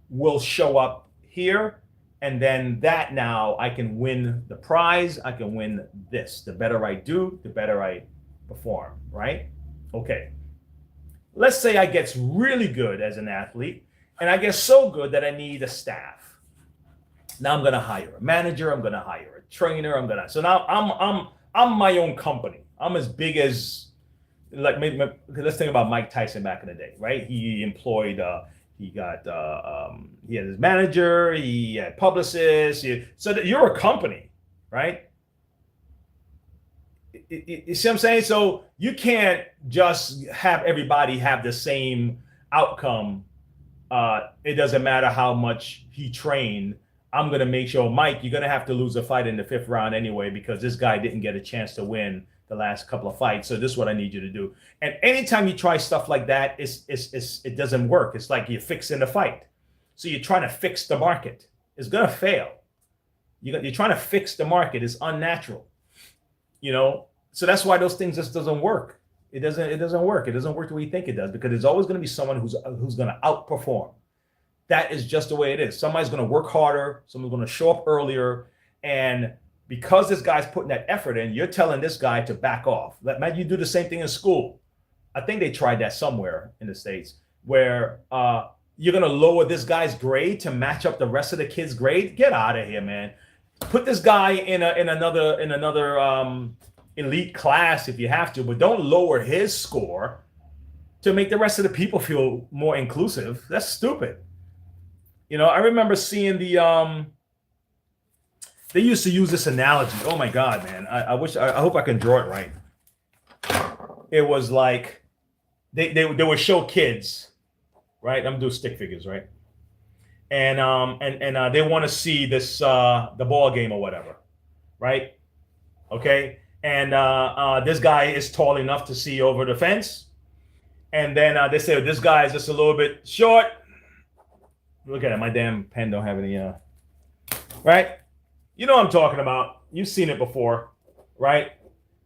[SPEAKER 1] will show up here, and then now I can win the prize. I can win this. The better I do, the better I perform, right? Okay. Let's say I get really good as an athlete, and I get so good that I need a staff. Now I'm going to hire a manager. I'm going to hire a trainer. So now I'm my own company. I'm as big as, like, maybe, let's think about Mike Tyson back in the day, right? He employed, he had his manager, he had publicists. So that you're a company, right? You see what I'm saying? So you can't just have everybody have the same outcome. It doesn't matter how much he trained. I'm going to make sure, Mike, you're going to have to lose a fight in the 5th round anyway, because this guy didn't get a chance to win the last couple of fights. So this is what I need you to do. And anytime you try stuff like that, it doesn't work. It's like you're fixing the fight. So you're trying to fix the market. It's going to fail. You're trying to fix the market. It's unnatural, So that's why those things just doesn't work. It doesn't work. It doesn't work the way you think it does, because there's always going to be someone who's going to outperform. That is just the way it is. Somebody's going to work harder. Someone's going to show up earlier. And because this guy's putting that effort in, you're telling this guy to back off. Imagine you do the same thing in school. I think they tried that somewhere in the States, where you're going to lower this guy's grade to match up the rest of the kids' grade. Get out of here, man. Put this guy in another elite class if you have to, but don't lower his score to make the rest of the people feel more inclusive. That's stupid. You know, I remember seeing they used to use this analogy. Oh my God, man. I hope I can draw it right. It was like they would show kids, right? I'm doing stick figures, right? And they want to see this the ball game or whatever, right? Okay. And this guy is tall enough to see over the fence. And then they say this guy is just a little bit short. Look at it. My damn pen don't have any right? You know what I'm talking about. You've seen it before, right?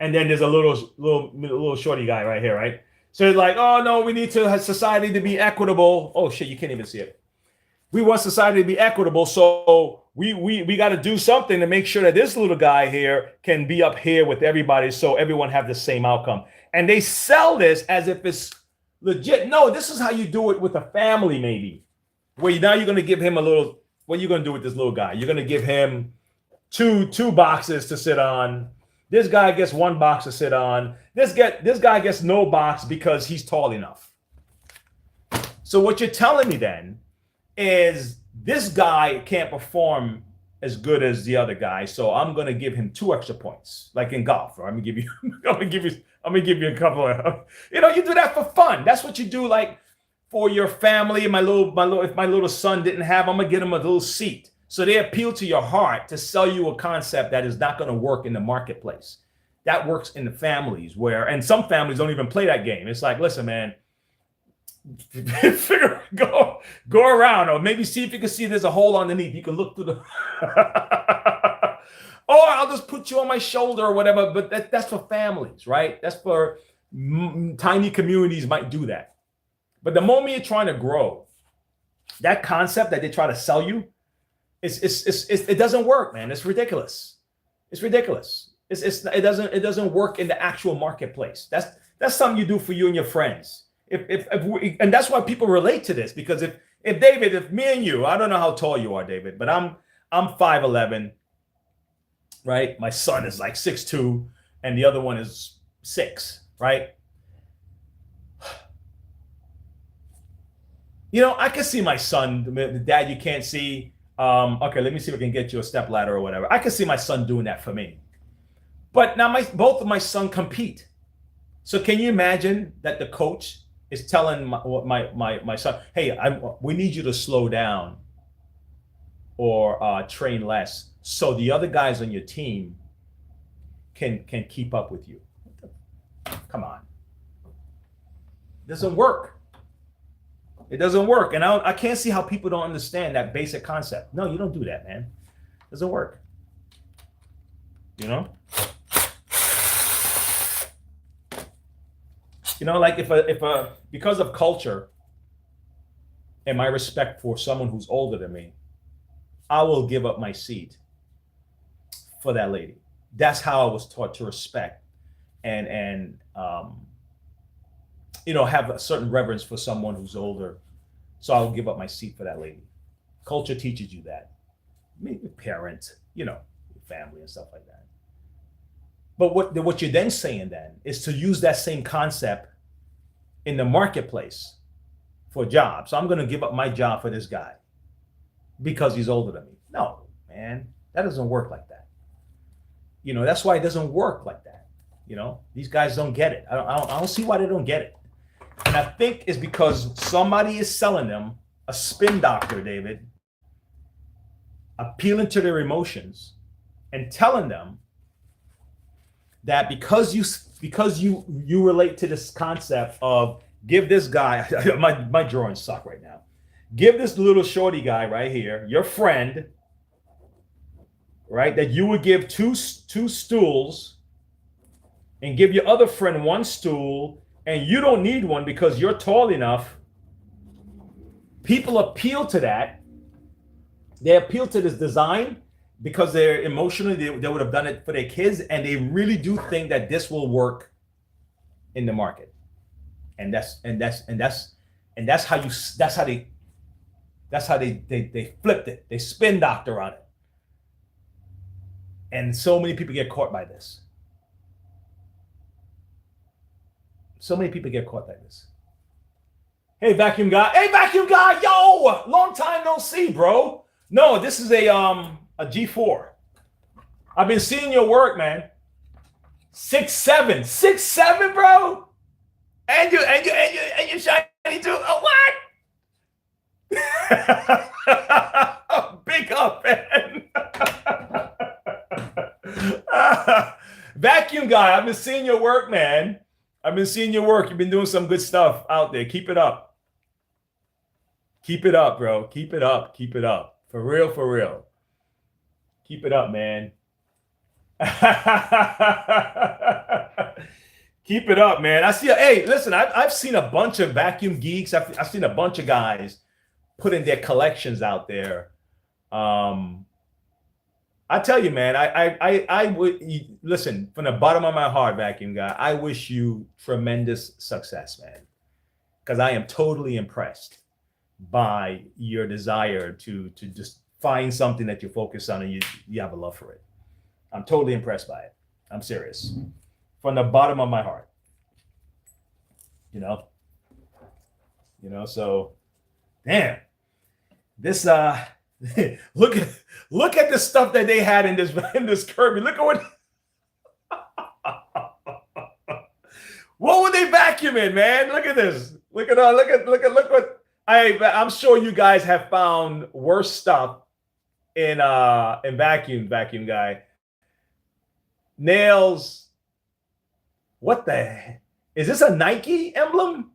[SPEAKER 1] And then there's a little shorty guy right here, right? So it's like, oh no, we need to have society to be equitable. Oh shit, you can't even see it. We want society to be equitable, so we got to do something to make sure that this little guy here can be up here with everybody, so everyone have the same outcome. And they sell this as if it's legit. No, this is how you do it with a family, maybe. Where now you're going to give him a little. What are you going to do with this little guy? You're going to give him two boxes to sit on. This guy gets one box to sit on. This guy gets no box because he's tall enough. So what you're telling me then is this guy can't perform as good as the other guy, so I'm gonna give him 2 extra points, like in golf. Or I'm gonna give you a couple of, you know, you do that for fun. That's what you do, like for your family. If my little son didn't have, I'm gonna get him a little seat. So they appeal to your heart to sell you a concept that is not gonna work in the marketplace. That works in the families and some families don't even play that game. It's like, listen, man. Go around, or maybe see if you can see there's a hole underneath. You can look through the or I'll just put you on my shoulder or whatever. But that's for families, right? That's for tiny communities might do that. But the moment you're trying to grow, that concept that they try to sell you, it doesn't work, man. It's ridiculous. It's ridiculous. It doesn't work in the actual marketplace. That's something you do for you and your friends. And that's why people relate to this, because if David, if me and you, I don't know how tall you are, David, but I'm 5'11", right? My son is like 6'2", and the other one is 6, right? You know, I can see my son, the dad you can't see. Okay, let me see if I can get you a step ladder or whatever. I can see my son doing that for me. But now both of my son compete. So can you imagine that the coach is telling my son, hey, we need you to slow down or train less so the other guys on your team can keep up with you. Come on. It doesn't work. It doesn't work. And I can't see how people don't understand that basic concept. No, you don't do that, man. It doesn't work. You know? You know, like if because of culture and my respect for someone who's older than me, I will give up my seat for that lady. That's how I was taught to respect and you know, have a certain reverence for someone who's older. So I'll give up my seat for that lady. Culture teaches you that. Maybe parent, you know, family and stuff like that. But what you're then saying then is to use that same concept in the marketplace for a job. So I'm going to give up my job for this guy because he's older than me. No, man, that doesn't work like that. You know, that's why it doesn't work like that. You know, these guys don't get it. I don't see why they don't get it. And I think it's because somebody is selling them a spin doctor, David, appealing to their emotions and telling them that because you relate to this concept of give this guy, my drawings suck right now. Give this little shorty guy right here, your friend, right? That you would give two stools and give your other friend 1 stool, and you don't need one because you're tall enough. People appeal to that. They appeal to this design because they're emotionally, they would have done it for their kids, and they really do think that this will work in the market. And that's how they flipped it. They spin doctor on it. And so many people get caught by this. So many people get caught by this. Hey, vacuum guy. Hey, vacuum guy. Yo, long time no see, bro. No, this is a G4. I've been seeing your work, man. 6'7", 6'7", bro. And you shiny too. Oh, what? Big up, man. Vacuum guy, I've been seeing your work, man. I've been seeing your work. You've been doing some good stuff out there. Keep it up. Keep it up, bro. Keep it up. Keep it up. For real, for real. Keep it up, man. Keep it up, man. I see. Hey, listen, I've seen a bunch of vacuum geeks. I've seen a bunch of guys putting their collections out there. I tell you, man, I would listen from the bottom of my heart, vacuum guy. I wish you tremendous success, man, because I am totally impressed by your desire to just find something that you focus on and you have a love for it. I'm totally impressed by it. I'm serious, from the bottom of my heart. You know. So, damn, this look at the stuff that they had in this Kirby. Look at what were they vacuuming, man? Look at this. Look what I'm sure you guys have found worse stuff in vacuum guy. Nails. What the heck? Is this a Nike emblem?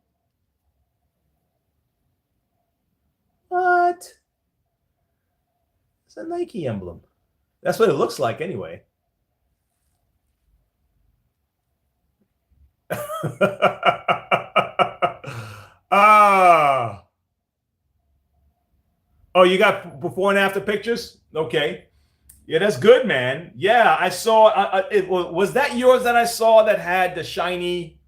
[SPEAKER 1] What? It's a Nike emblem. That's what it looks like anyway. Oh, you got before and after pictures? Okay. Yeah, that's good, man. Yeah, I saw was that yours that I saw that had the shiny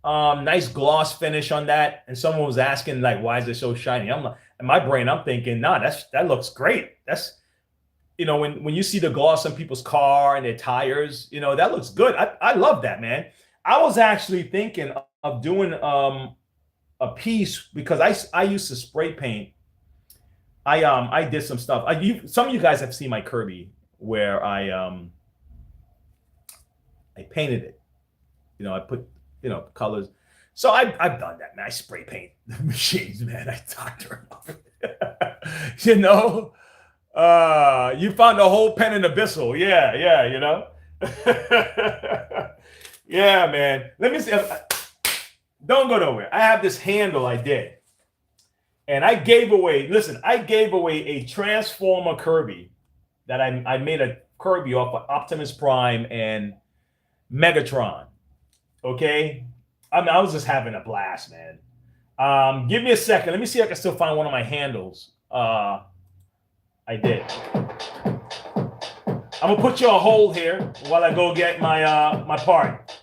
[SPEAKER 1] nice gloss finish on that, and someone was asking like, why is it so shiny? I'm like, in my brain I'm thinking, nah, that looks great. That's, when you see the gloss on people's car and their tires, that looks good. I love that, man. I was actually thinking of doing a piece because I used to spray paint. I did some stuff. Some of you guys have seen my Kirby where I painted it. I put colors. So I've done that, man. I spray paint the machines, man. I doctor them up. You found the whole pen in abyssal. Yeah, yeah, man. Let me see. Don't go nowhere. I have this handle I did. And I gave away a Transformer Kirby that I made a Kirby off of Optimus Prime and Megatron. Okay? I was just having a blast, man. Give me a second. Let me see if I can still find one of my handles. I did. I'm gonna put you on hold here while I go get my part.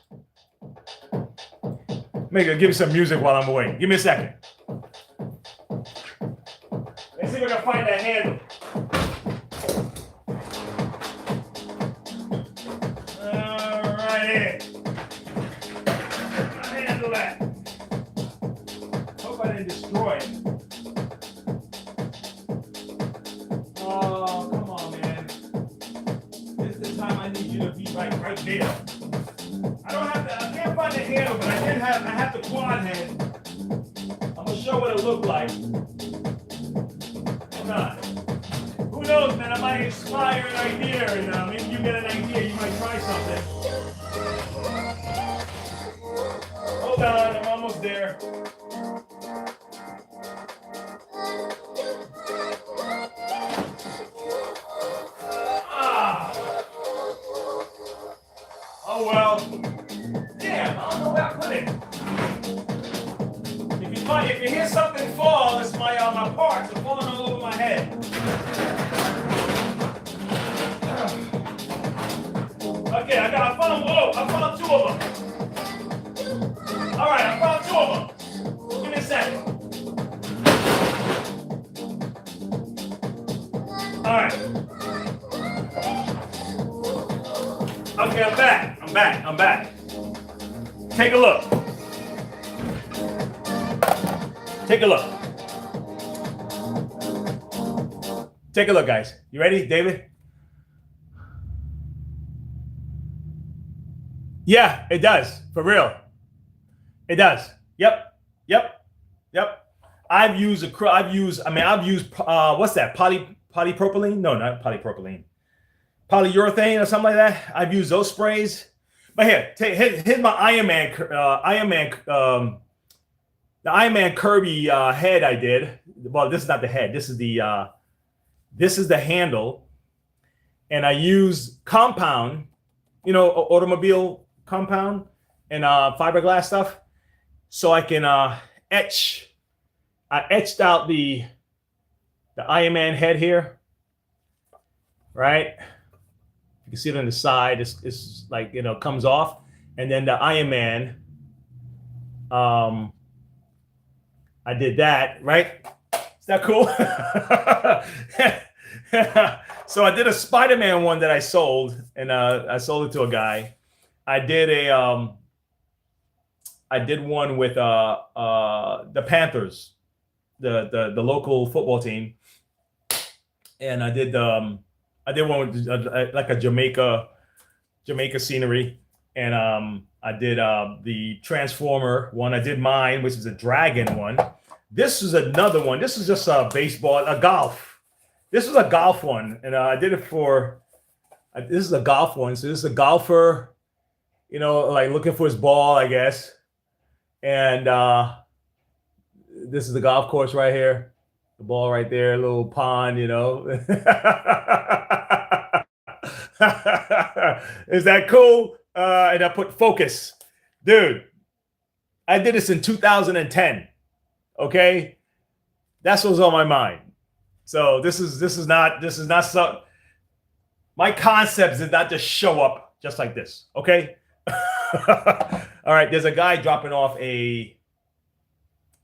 [SPEAKER 1] Give me some music while I'm away. Give me a second. Let's see if I can find that handle. All right, here. I'll handle that. Hope I didn't destroy it. Oh, come on, man. This is the time I need you to be right there. I can't find the handle, but I have the quad head. I'm gonna show what it looked like. Not. Who knows, man? I might inspire an idea, and maybe you get an idea. You might try something. Hold on, I'm almost there. Oh well. Damn, I don't know where I put it. If you hear something fall, it's my parts are falling all over my head. Okay, I found two of them. All right, I found two of them. Give me a second. All right. Okay, I'm back. Take a look. Take a look. Take a look, guys. You ready, David? Yeah, it does. For real. It does. Yep. I've used what's that? Polypropylene? No, not polypropylene. Polyurethane or something like that. I've used those sprays. But here, here's my Iron Man the Iron Man Kirby head I did. Well, this is not the head. This is the handle. And I used compound, automobile compound and fiberglass stuff, so I can etch. I etched out the Iron Man head here, right? You can see it on the side. It's like, comes off, and then the Iron Man. I did that, right? Is that cool? So I did a Spider-Man one that I sold, and I sold it to a guy. I did one with the Panthers, the local football team, and I did one with like a Jamaica scenery, and I did the Transformer one. I did mine, which is a dragon one. This is another one. This is just a golf. This was a golf one, and I did it for. This is a golf one, so this is a golfer, like looking for his ball, I guess. And this is the golf course right here. The ball right there, a little pond, Is that cool? And I put focus. Dude, I did this in 2010. Okay? That's what's on my mind. So this is not so. My concepts did not just show up just like this. Okay? All right, there's a guy dropping off a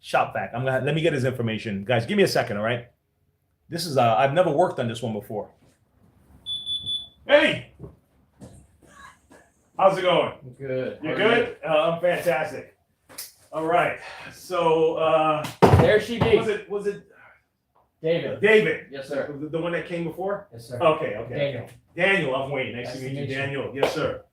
[SPEAKER 1] shop vac. Let me get his information. Guys, give me a second, all right? This is I've never worked on this one before. Hey! How's it going?
[SPEAKER 4] Good.
[SPEAKER 1] You good? I'm fantastic. All right. So
[SPEAKER 4] there she be.
[SPEAKER 1] Was it
[SPEAKER 4] David?
[SPEAKER 1] David.
[SPEAKER 4] Yes, sir.
[SPEAKER 1] The one that came before?
[SPEAKER 4] Yes, sir.
[SPEAKER 1] Okay. Daniel, I'm waiting. Nice to meet you, Daniel. Yes, sir.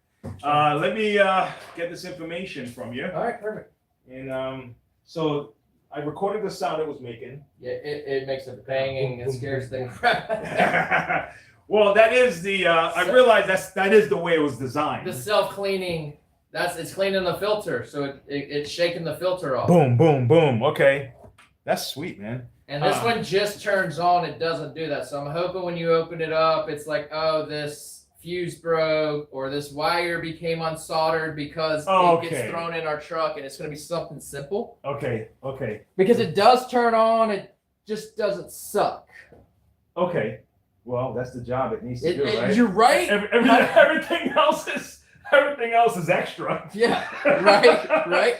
[SPEAKER 1] Let me get this information from you.
[SPEAKER 4] All right, perfect.
[SPEAKER 1] And so I recorded the sound it was making.
[SPEAKER 4] Yeah, it makes a banging and scares things.
[SPEAKER 1] Well, that is the. I realize that is the way it was designed.
[SPEAKER 4] The self-cleaning. It's cleaning the filter, so it's shaking the filter off.
[SPEAKER 1] Boom, boom, boom. Okay, that's sweet, man.
[SPEAKER 4] And this one just turns on. It doesn't do that. So I'm hoping when you open it up, it's like, oh, this fuse broke or this wire became unsoldered because it gets thrown in our truck, and it's going to be something simple.
[SPEAKER 1] Okay.
[SPEAKER 4] Because it does turn on, it just doesn't suck.
[SPEAKER 1] Okay. Well, that's the job it needs to do, right?
[SPEAKER 4] You're right.
[SPEAKER 1] Everything else is extra.
[SPEAKER 4] Yeah. Right.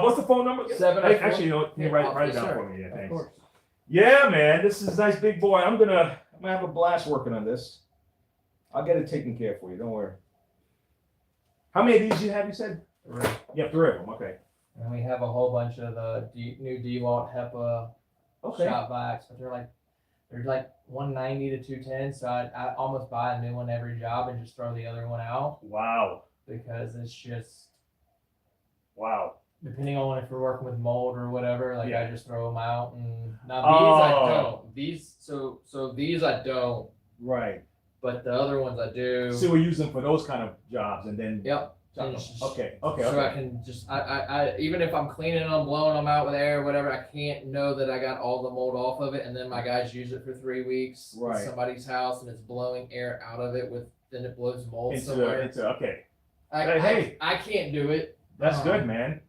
[SPEAKER 1] What's the phone number?
[SPEAKER 4] 704.
[SPEAKER 1] Actually, write it down
[SPEAKER 4] sir.
[SPEAKER 1] for me. Yeah,
[SPEAKER 4] Of
[SPEAKER 1] thanks.
[SPEAKER 4] course.
[SPEAKER 1] Yeah, man, this is a nice big boy. I'm gonna have a blast working on this. I'll get it taken care of for you. Don't worry. How many of these you have? You said?
[SPEAKER 4] 3.
[SPEAKER 1] Yeah, 3 of them. Okay.
[SPEAKER 4] And we have a whole bunch of the new DeWalt HEPA shop vacs, but they're like 190 to 210. So I almost buy a new one every job and just throw the other one out.
[SPEAKER 1] Wow.
[SPEAKER 4] Because it's just
[SPEAKER 1] depending
[SPEAKER 4] on if we're working with mold or whatever, I just throw them out. And now these I don't. These I don't.
[SPEAKER 1] Right.
[SPEAKER 4] But the other ones I do.
[SPEAKER 1] So we use them for those kind of jobs, and then.
[SPEAKER 4] Yep.
[SPEAKER 1] Okay.
[SPEAKER 4] So I can just I even if I'm cleaning them, blowing them out with air or whatever, I can't know that I got all the mold off of it, and then my guys use it for 3 weeks at somebody's house, and it's blowing air out of it then it blows mold somewhere.
[SPEAKER 1] Okay.
[SPEAKER 4] I can't do it.
[SPEAKER 1] That's good, man.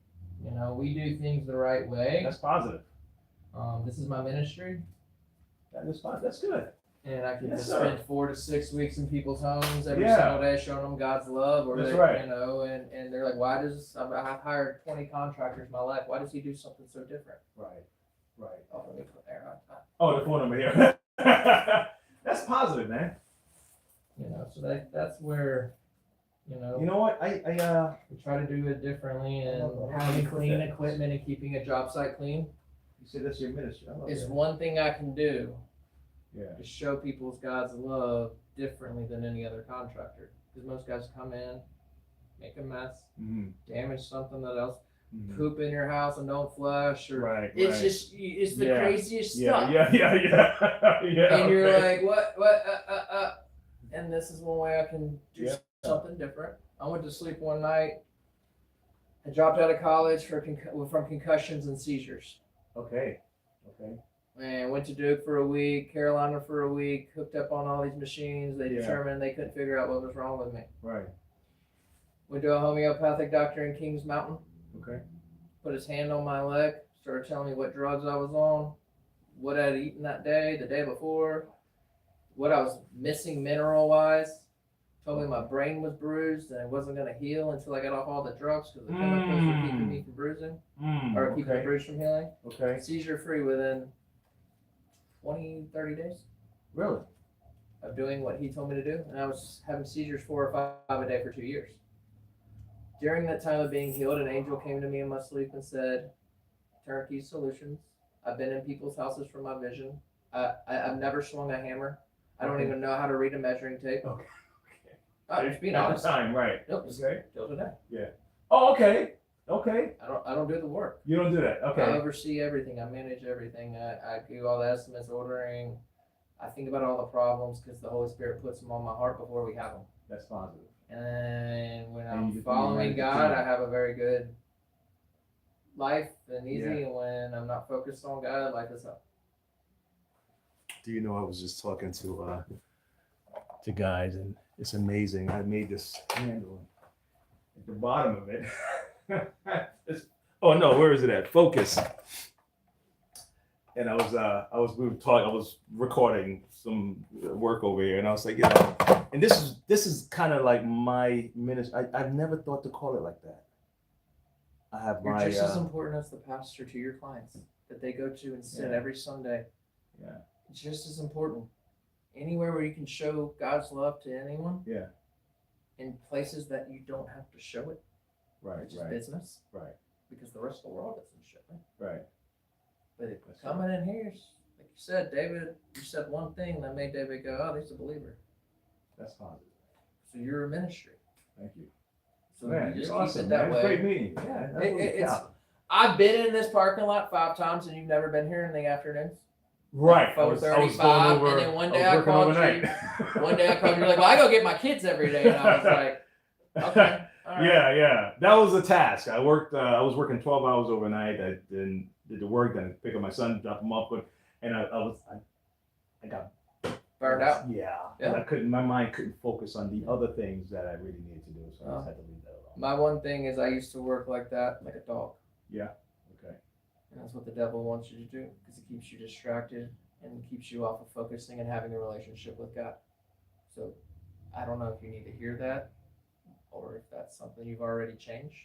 [SPEAKER 4] We do things the right way.
[SPEAKER 1] That's positive.
[SPEAKER 4] This is my ministry.
[SPEAKER 1] That is fine. That's good.
[SPEAKER 4] And I can
[SPEAKER 1] Yes,
[SPEAKER 4] just
[SPEAKER 1] sir.
[SPEAKER 4] spend 4 to 6 weeks in people's homes every
[SPEAKER 1] Yeah.
[SPEAKER 4] single day, showing them God's love. Or
[SPEAKER 1] That's
[SPEAKER 4] they,
[SPEAKER 1] right.
[SPEAKER 4] and they're like, why does I've hired 20 contractors in my life? Why does he do something so different?
[SPEAKER 1] Right.
[SPEAKER 4] Oh, let me put there.
[SPEAKER 1] Oh, the phone number here. That's positive, man.
[SPEAKER 4] So that's where,
[SPEAKER 1] You know what?
[SPEAKER 4] we try to do it differently, and having clean equipment and keeping a job site clean.
[SPEAKER 1] You said that's your ministry. I love
[SPEAKER 4] It's
[SPEAKER 1] that.
[SPEAKER 4] one thing I can do
[SPEAKER 1] Yeah.
[SPEAKER 4] to show people God's love differently than any other contractor. Because most guys come in, make a mess, damage something that else, poop in your house and don't flush, or
[SPEAKER 1] Right.
[SPEAKER 4] it's
[SPEAKER 1] right.
[SPEAKER 4] just it's the
[SPEAKER 1] Yeah.
[SPEAKER 4] craziest
[SPEAKER 1] Yeah.
[SPEAKER 4] stuff.
[SPEAKER 1] Yeah.
[SPEAKER 4] And you're
[SPEAKER 1] okay.
[SPEAKER 4] like, what? And this is one way I can do
[SPEAKER 1] Yeah.
[SPEAKER 4] something different. I went to sleep one night. I dropped out of college from concussions and seizures.
[SPEAKER 1] Okay.
[SPEAKER 4] And went to Duke for a week, Carolina for a week, hooked up on all these machines. They
[SPEAKER 1] Yeah.
[SPEAKER 4] determined they couldn't figure out what was wrong with me.
[SPEAKER 1] Right.
[SPEAKER 4] Went to a homeopathic doctor in Kings Mountain,
[SPEAKER 1] Okay.
[SPEAKER 4] put his hand on my leg, started telling me what drugs I was on, what I'd eaten that day, the day before, what I was missing mineral-wise. Told me my brain was bruised and it wasn't going to heal until I got off all the drugs because the chemicals were keeping me from bruising, or keeping the bruise from healing.
[SPEAKER 1] Okay.
[SPEAKER 4] Seizure-free within 20, 30 days
[SPEAKER 1] Really?
[SPEAKER 4] of doing what he told me to do. And I was having seizures 4 or 5 a day for 2 years. During that time of being healed, an angel came to me in my sleep and said, turnkey solutions. I've been in people's houses for my vision. I've never swung a hammer. I don't even know how to read a measuring tape.
[SPEAKER 1] Okay.
[SPEAKER 4] Just being
[SPEAKER 1] At the
[SPEAKER 4] honest.
[SPEAKER 1] time, right?
[SPEAKER 4] Nope.
[SPEAKER 1] Okay.
[SPEAKER 4] Till today.
[SPEAKER 1] Oh, okay. Okay.
[SPEAKER 4] I don't do the work.
[SPEAKER 1] You don't do that.
[SPEAKER 4] I
[SPEAKER 1] Okay.
[SPEAKER 4] oversee everything. I manage everything. I do all the estimates, ordering. I think about all the problems because the Holy Spirit puts them on my heart before we have them.
[SPEAKER 1] That's positive.
[SPEAKER 4] And when
[SPEAKER 1] And
[SPEAKER 4] I'm
[SPEAKER 1] you get to
[SPEAKER 4] following
[SPEAKER 1] manage the
[SPEAKER 4] God,
[SPEAKER 1] team.
[SPEAKER 4] I have a very good life and easy.
[SPEAKER 1] Yeah.
[SPEAKER 4] And when I'm not focused on God, life is hell.
[SPEAKER 1] Do you know I was just talking to guys, and it's amazing. I made this handle at the bottom of it. Oh no, where is it at? Focus. And I was recording some work over here, and I was like, and this is kind of like my ministry. I've never thought to call it like that. I have
[SPEAKER 4] You're
[SPEAKER 1] my
[SPEAKER 4] just as important as the pastor to your clients that they go to and sit
[SPEAKER 1] Yeah.
[SPEAKER 4] every Sunday.
[SPEAKER 1] Yeah.
[SPEAKER 4] It's just as important. Anywhere where you can show God's love to anyone.
[SPEAKER 1] Yeah.
[SPEAKER 4] In places that you don't have to show it,
[SPEAKER 1] right,
[SPEAKER 4] which is
[SPEAKER 1] right,
[SPEAKER 4] business,
[SPEAKER 1] right,
[SPEAKER 4] because the rest of the world doesn't show it.
[SPEAKER 1] right.
[SPEAKER 4] But if
[SPEAKER 1] That's
[SPEAKER 4] coming in here, like you said, David, you said one thing that made David go, "Oh, he's a believer."
[SPEAKER 1] That's positive.
[SPEAKER 4] So you're a ministry.
[SPEAKER 1] Thank you.
[SPEAKER 4] So
[SPEAKER 1] Man,
[SPEAKER 4] you just
[SPEAKER 1] you're
[SPEAKER 4] keep
[SPEAKER 1] awesome,
[SPEAKER 4] it that
[SPEAKER 1] man.
[SPEAKER 4] way.
[SPEAKER 1] Great meeting. Yeah, that's what
[SPEAKER 4] It's.
[SPEAKER 1] counts.
[SPEAKER 4] I've been in this parking lot 5 times, and you've never been here in the afternoons.
[SPEAKER 1] Right. I was going
[SPEAKER 4] 4:35,
[SPEAKER 1] over.
[SPEAKER 4] and then one day
[SPEAKER 1] I
[SPEAKER 4] I
[SPEAKER 1] was working
[SPEAKER 4] called
[SPEAKER 1] overnight.
[SPEAKER 4] One day I called you, you're like, "Well, I go get my kids every day," and I was like, "Okay, all right."
[SPEAKER 1] Yeah. That was a task. I worked. I was working 12 hours overnight. I then did the work. Then pick up my son, drop him off, and I got
[SPEAKER 4] Burned out.
[SPEAKER 1] Yeah.
[SPEAKER 4] Yeah.
[SPEAKER 1] And I couldn't. My mind couldn't focus on the other things that I really needed to do. So I just had to leave that alone.
[SPEAKER 4] My one thing is I used to work like that, like a dog.
[SPEAKER 1] Yeah. Okay.
[SPEAKER 4] And that's what the devil wants you to do, because it keeps you distracted and keeps you off of focusing and having a relationship with God. So I don't know if you need to hear that or if that's something you've already changed.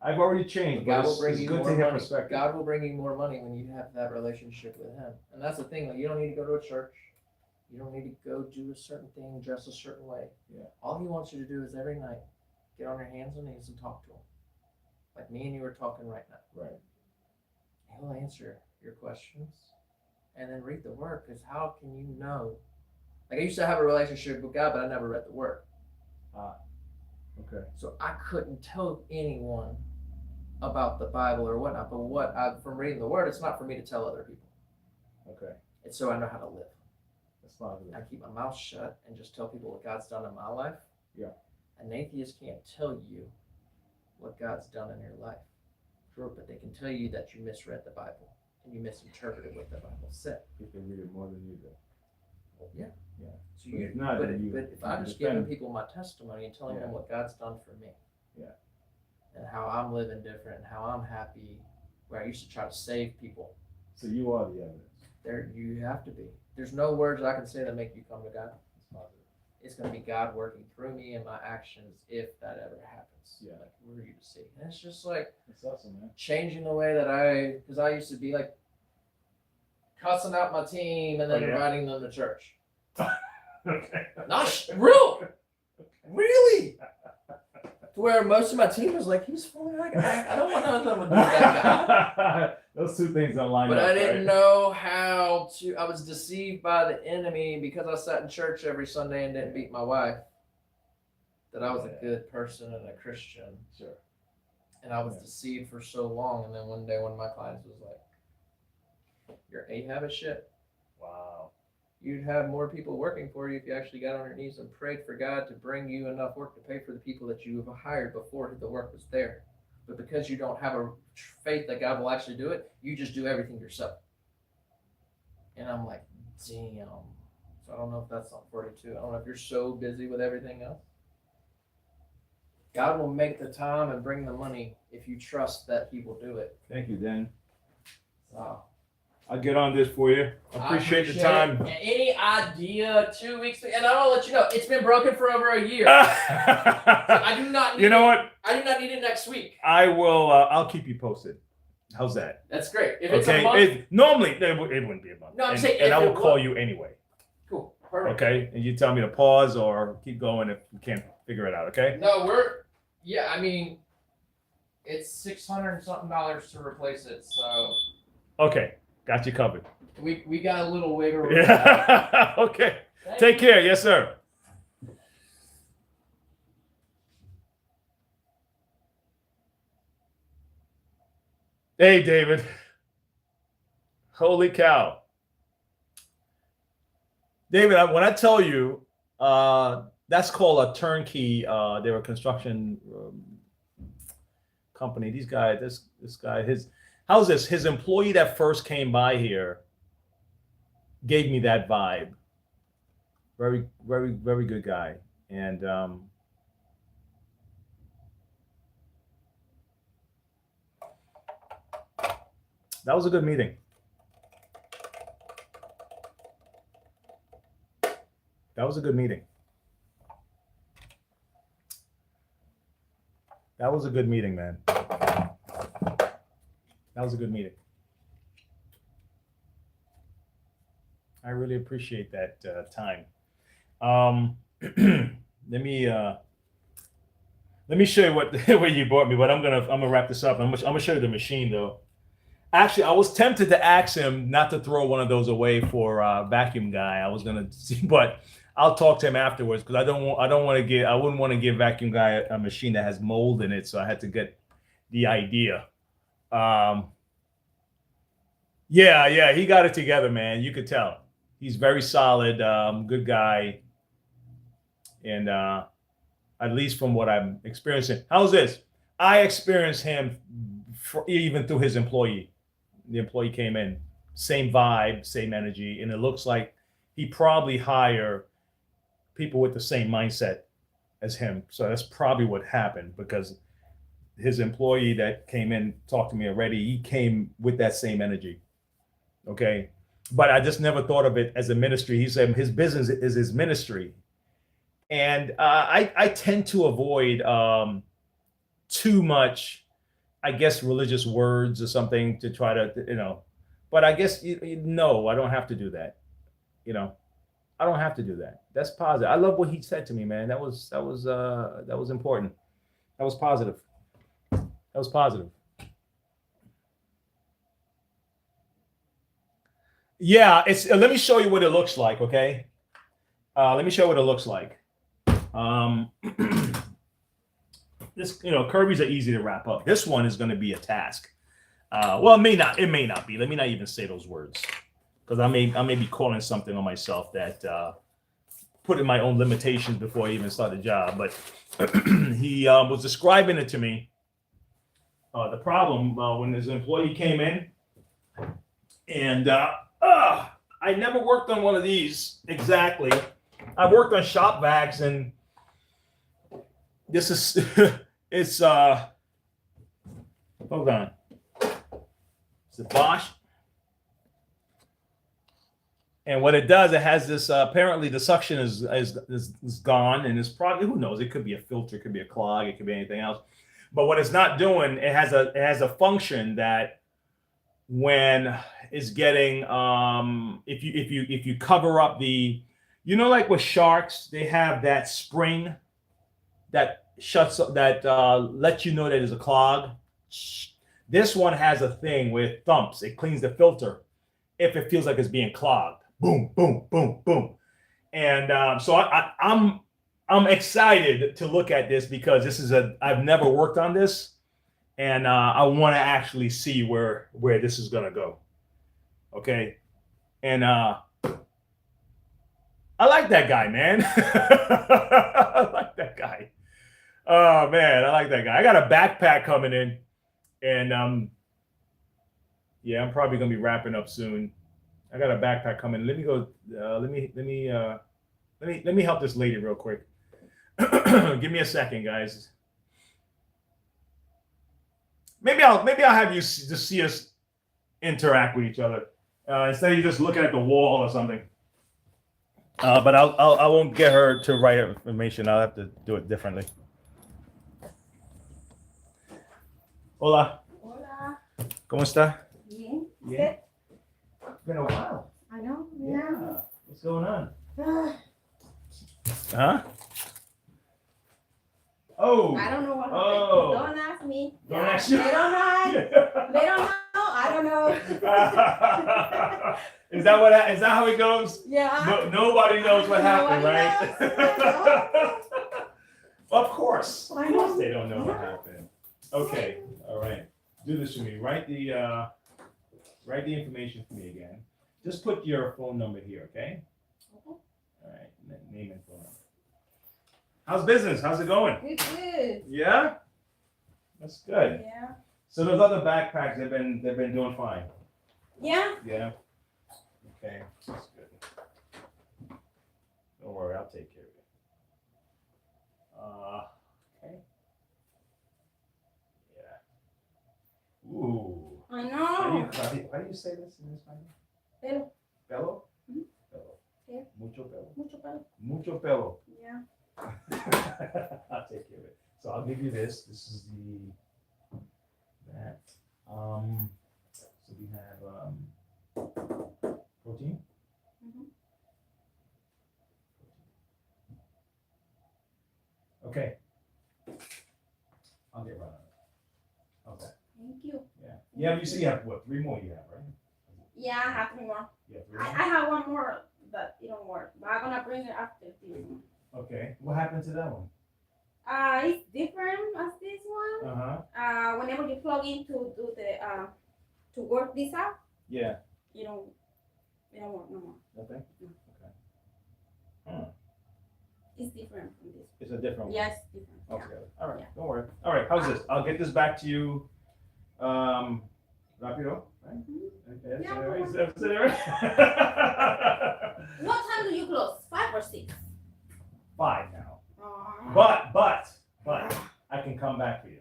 [SPEAKER 1] I've already changed, but
[SPEAKER 4] God will
[SPEAKER 1] it's,
[SPEAKER 4] bring
[SPEAKER 1] it's
[SPEAKER 4] you
[SPEAKER 1] good
[SPEAKER 4] more
[SPEAKER 1] to hear
[SPEAKER 4] money.
[SPEAKER 1] perspective.
[SPEAKER 4] God will bring you more money when you have that relationship with Him. And that's the thing, like, you don't need to go to a church. You don't need to go do a certain thing, dress a certain way.
[SPEAKER 1] Yeah.
[SPEAKER 4] All He wants you to do is every night get on your hands and knees and talk to Him. Like me and you are talking right now.
[SPEAKER 1] Right.
[SPEAKER 4] He'll answer your questions. And then read the Word, because how can you know? Like, I used to have a relationship with God, but I never read the Word.
[SPEAKER 1] Okay.
[SPEAKER 4] So I couldn't tell anyone about the Bible or whatnot. But from reading the Word, it's not for me to tell other people.
[SPEAKER 1] Okay.
[SPEAKER 4] It's so I know how to live.
[SPEAKER 1] That's positive.
[SPEAKER 4] I keep my mouth shut and just tell people what God's done in my life.
[SPEAKER 1] Yeah.
[SPEAKER 4] An atheist can't tell you what God's done in your life. True. But they can tell you that you misread the Bible and you misinterpreted what the Bible said.
[SPEAKER 1] If they read it more than you do.
[SPEAKER 4] Yeah.
[SPEAKER 1] Yeah.
[SPEAKER 4] So
[SPEAKER 1] But if not,
[SPEAKER 4] but
[SPEAKER 1] then you
[SPEAKER 4] if I'm just
[SPEAKER 1] defend-
[SPEAKER 4] giving people my testimony and telling them what God's done for me.
[SPEAKER 1] Yeah.
[SPEAKER 4] And how I'm living different and how I'm happy, where I used to try to save people.
[SPEAKER 1] So you are the evidence.
[SPEAKER 4] There, you have to be. There's no words I can say that make you come to God.
[SPEAKER 1] That's positive.
[SPEAKER 4] It's going to be God working through me and my actions if that ever happens.
[SPEAKER 1] Yeah.
[SPEAKER 4] Like, for you to see. And it's just like
[SPEAKER 1] That's awesome, man.
[SPEAKER 4] changing the way that because I used to be like cussing out my team and then inviting them to church.
[SPEAKER 1] Okay.
[SPEAKER 4] Not real. Really? To where most of my team was like, he's fully like, I don't want nothing to do with that guy.
[SPEAKER 1] Those two things don't line
[SPEAKER 4] But
[SPEAKER 1] up.
[SPEAKER 4] I didn't
[SPEAKER 1] right?
[SPEAKER 4] know how to. I was deceived by the enemy because I sat in church every Sunday and didn't beat my wife. That I was a good person and a Christian.
[SPEAKER 1] Sure.
[SPEAKER 4] And I was deceived for so long. And then one day, one of my clients was like, "You're Ahab as shit.
[SPEAKER 1] Wow.
[SPEAKER 4] You'd have more people working for you if you actually got on your knees and prayed for God to bring you enough work to pay for the people that you have hired before the work was there. But because you don't have a faith that God will actually do it, you just do everything yourself." And I'm like, damn. So I don't know if that's on 42. I don't know if you're so busy with everything else. God will make the time and bring the money if you trust that He will do it.
[SPEAKER 1] Thank you, Dan.
[SPEAKER 4] So,
[SPEAKER 1] I'll get on this for you. I appreciate the time.
[SPEAKER 4] it. And any idea 2 weeks, and I'm gonna let you know, it's been broken for over a year. I do not need
[SPEAKER 1] You know what?
[SPEAKER 4] I do not need it next week.
[SPEAKER 1] I will. I'll keep you posted. How's that?
[SPEAKER 4] That's great. If it's a
[SPEAKER 1] Okay.
[SPEAKER 4] month,
[SPEAKER 1] Normally, it wouldn't be a month.
[SPEAKER 4] No, I'm
[SPEAKER 1] and,
[SPEAKER 4] saying
[SPEAKER 1] and
[SPEAKER 4] if
[SPEAKER 1] I will
[SPEAKER 4] it
[SPEAKER 1] call
[SPEAKER 4] was.
[SPEAKER 1] you anyway.
[SPEAKER 4] cool. Perfect.
[SPEAKER 1] Okay. And you tell me to pause or keep going if you can't figure it out. Okay.
[SPEAKER 4] No, I mean, it's $600 and something to replace it, so
[SPEAKER 1] Okay. Got you covered.
[SPEAKER 4] we got a little wiggle room.
[SPEAKER 1] Yeah. Okay.
[SPEAKER 4] Thank
[SPEAKER 1] Take
[SPEAKER 4] you.
[SPEAKER 1] care. Yes, sir. Hey, David. Holy cow. David, when I tell you, that's called a turnkey. They're a construction company. These guys, this guy, how's this? His employee that first came by here gave me that vibe. Very, very, very good guy. And that was a good meeting. That was a good meeting. That was a good meeting, man. That was a good meeting. I really appreciate that time. Let me show you what where you brought me, but I'm gonna wrap this up. I'm gonna show you the machine though. Actually, I was tempted to ask him not to throw one of those away for vacuum guy. I was gonna see, but I'll talk to him afterwards because I wouldn't want to give vacuum guy a machine that has mold in it, so I had to get the idea. Yeah, he got it together, man. You could tell he's very solid, good guy, and at least from what I'm experiencing. How's this? I experienced him even through his employee. The employee came in, same vibe, same energy, and it looks like he probably hired people with the same mindset as him. So that's probably what happened because his employee that came in talked to me already. He came with that same energy. Okay. But I just never thought of it as a ministry. He said his business is his ministry. And I tend to avoid too much, I guess, religious words or something to try to, but I guess, no, I don't have to do that. I don't have to do that. That's positive. I love what he said to me, man. That was important. That was positive. That was positive. Yeah, let me show you what it looks like, okay? Let me show you what it looks like. This, Kirby's are easy to wrap up. This one is going to be a task. Well, it may not be. Let me not even say those words because I may be calling something on myself that put in my own limitations before I even start the job. But he was describing it to me. The problem when his employee came in, and I never worked on one of these exactly. I worked on shop vacs, and this is it's hold on. It's a Bosch. And what it does, it has this apparently the suction is gone, and it's probably, who knows, it could be a filter, it could be a clog, it could be anything else. But what it's not doing, it has a function that when it's getting if you cover up the, like with sharks, they have that spring that lets you know that there's a clog. This one has a thing where it thumps. It cleans the filter if it feels like it's being clogged. Boom, boom, boom, boom. And so I'm excited to look at this because I've never worked on this, and I want to actually see where this is gonna go. Okay, and I like that guy, man. I like that guy. Oh man, I like that guy. I got a backpack coming in, and yeah, I'm probably gonna be wrapping up soon. I got a backpack coming. Let me go. Let me help this lady real quick. Give me a second, guys. Maybe I'll have you just see us interact with each other instead of you just looking at the wall or something. But I won't get her to write information. I'll have to do it differently. Hola.
[SPEAKER 5] Hola.
[SPEAKER 1] ¿Cómo está?
[SPEAKER 5] Bien.
[SPEAKER 1] Bien. It's been a while.
[SPEAKER 5] I know.
[SPEAKER 1] Yeah. What's going on?
[SPEAKER 5] Ah,
[SPEAKER 1] Huh? Oh.
[SPEAKER 5] I don't know what happened.
[SPEAKER 1] Oh.
[SPEAKER 5] Don't ask me.
[SPEAKER 1] Don't ask you.
[SPEAKER 5] They don't know. They don't know. I don't know.
[SPEAKER 1] Is that how it goes?
[SPEAKER 5] Yeah.
[SPEAKER 1] Nobody knows what happened,
[SPEAKER 5] Nobody
[SPEAKER 1] right? Of course.
[SPEAKER 5] I
[SPEAKER 1] Of course
[SPEAKER 5] know.
[SPEAKER 1] they don't know what happened. Okay. All right. Do this for me. Write the information for me again. Just put your phone number here, okay? All right. Name and phone number. How's business? How's it going?
[SPEAKER 5] It's good.
[SPEAKER 1] Yeah. That's good.
[SPEAKER 5] Yeah.
[SPEAKER 1] So those other backpacks, they've been doing fine.
[SPEAKER 5] Yeah.
[SPEAKER 1] Yeah. Okay. That's good. Don't worry, I'll take care of it. Okay. Yeah. Ooh.
[SPEAKER 5] I
[SPEAKER 1] How
[SPEAKER 5] know.
[SPEAKER 1] do you say this in Spanish?
[SPEAKER 5] Pelo.
[SPEAKER 1] Pelo?
[SPEAKER 5] Mhm.
[SPEAKER 1] Pelo.
[SPEAKER 5] Yeah.
[SPEAKER 1] Mucho pelo.
[SPEAKER 5] Mucho pelo.
[SPEAKER 1] Mucho pelo.
[SPEAKER 5] Yeah.
[SPEAKER 1] I'll take care of it. So I'll give you this. This is that. So we have protein.
[SPEAKER 5] Mhm.
[SPEAKER 1] Okay. I'll get right on it. Okay.
[SPEAKER 5] Thank you.
[SPEAKER 1] Yeah. Yeah. You see, you have what? 3 more you have, right?
[SPEAKER 5] Yeah, I have 3 more.
[SPEAKER 1] Yeah. 3
[SPEAKER 5] I
[SPEAKER 1] more.
[SPEAKER 5] have one more, but it don't work. But I'm gonna bring it after this one.
[SPEAKER 1] Okay. What happened to that one?
[SPEAKER 5] It's different as this one. Whenever you plug in to do the to work this out,
[SPEAKER 1] Yeah.
[SPEAKER 5] it don't work no more.
[SPEAKER 1] Nothing.
[SPEAKER 5] No.
[SPEAKER 1] Okay. Hmm.
[SPEAKER 5] It's different from this.
[SPEAKER 1] It's a different one.
[SPEAKER 5] Yes, different. Yeah.
[SPEAKER 1] Okay. All right.
[SPEAKER 5] Yeah.
[SPEAKER 1] Don't worry. All right. How's this? I'll get this back to you. Rapido. Right?
[SPEAKER 5] Mhm.
[SPEAKER 1] Okay.
[SPEAKER 5] Yeah,
[SPEAKER 1] That's it, right?
[SPEAKER 5] What time do you close? 5 or 6?
[SPEAKER 1] 5 now.
[SPEAKER 5] Uh,
[SPEAKER 1] But I can come back for you.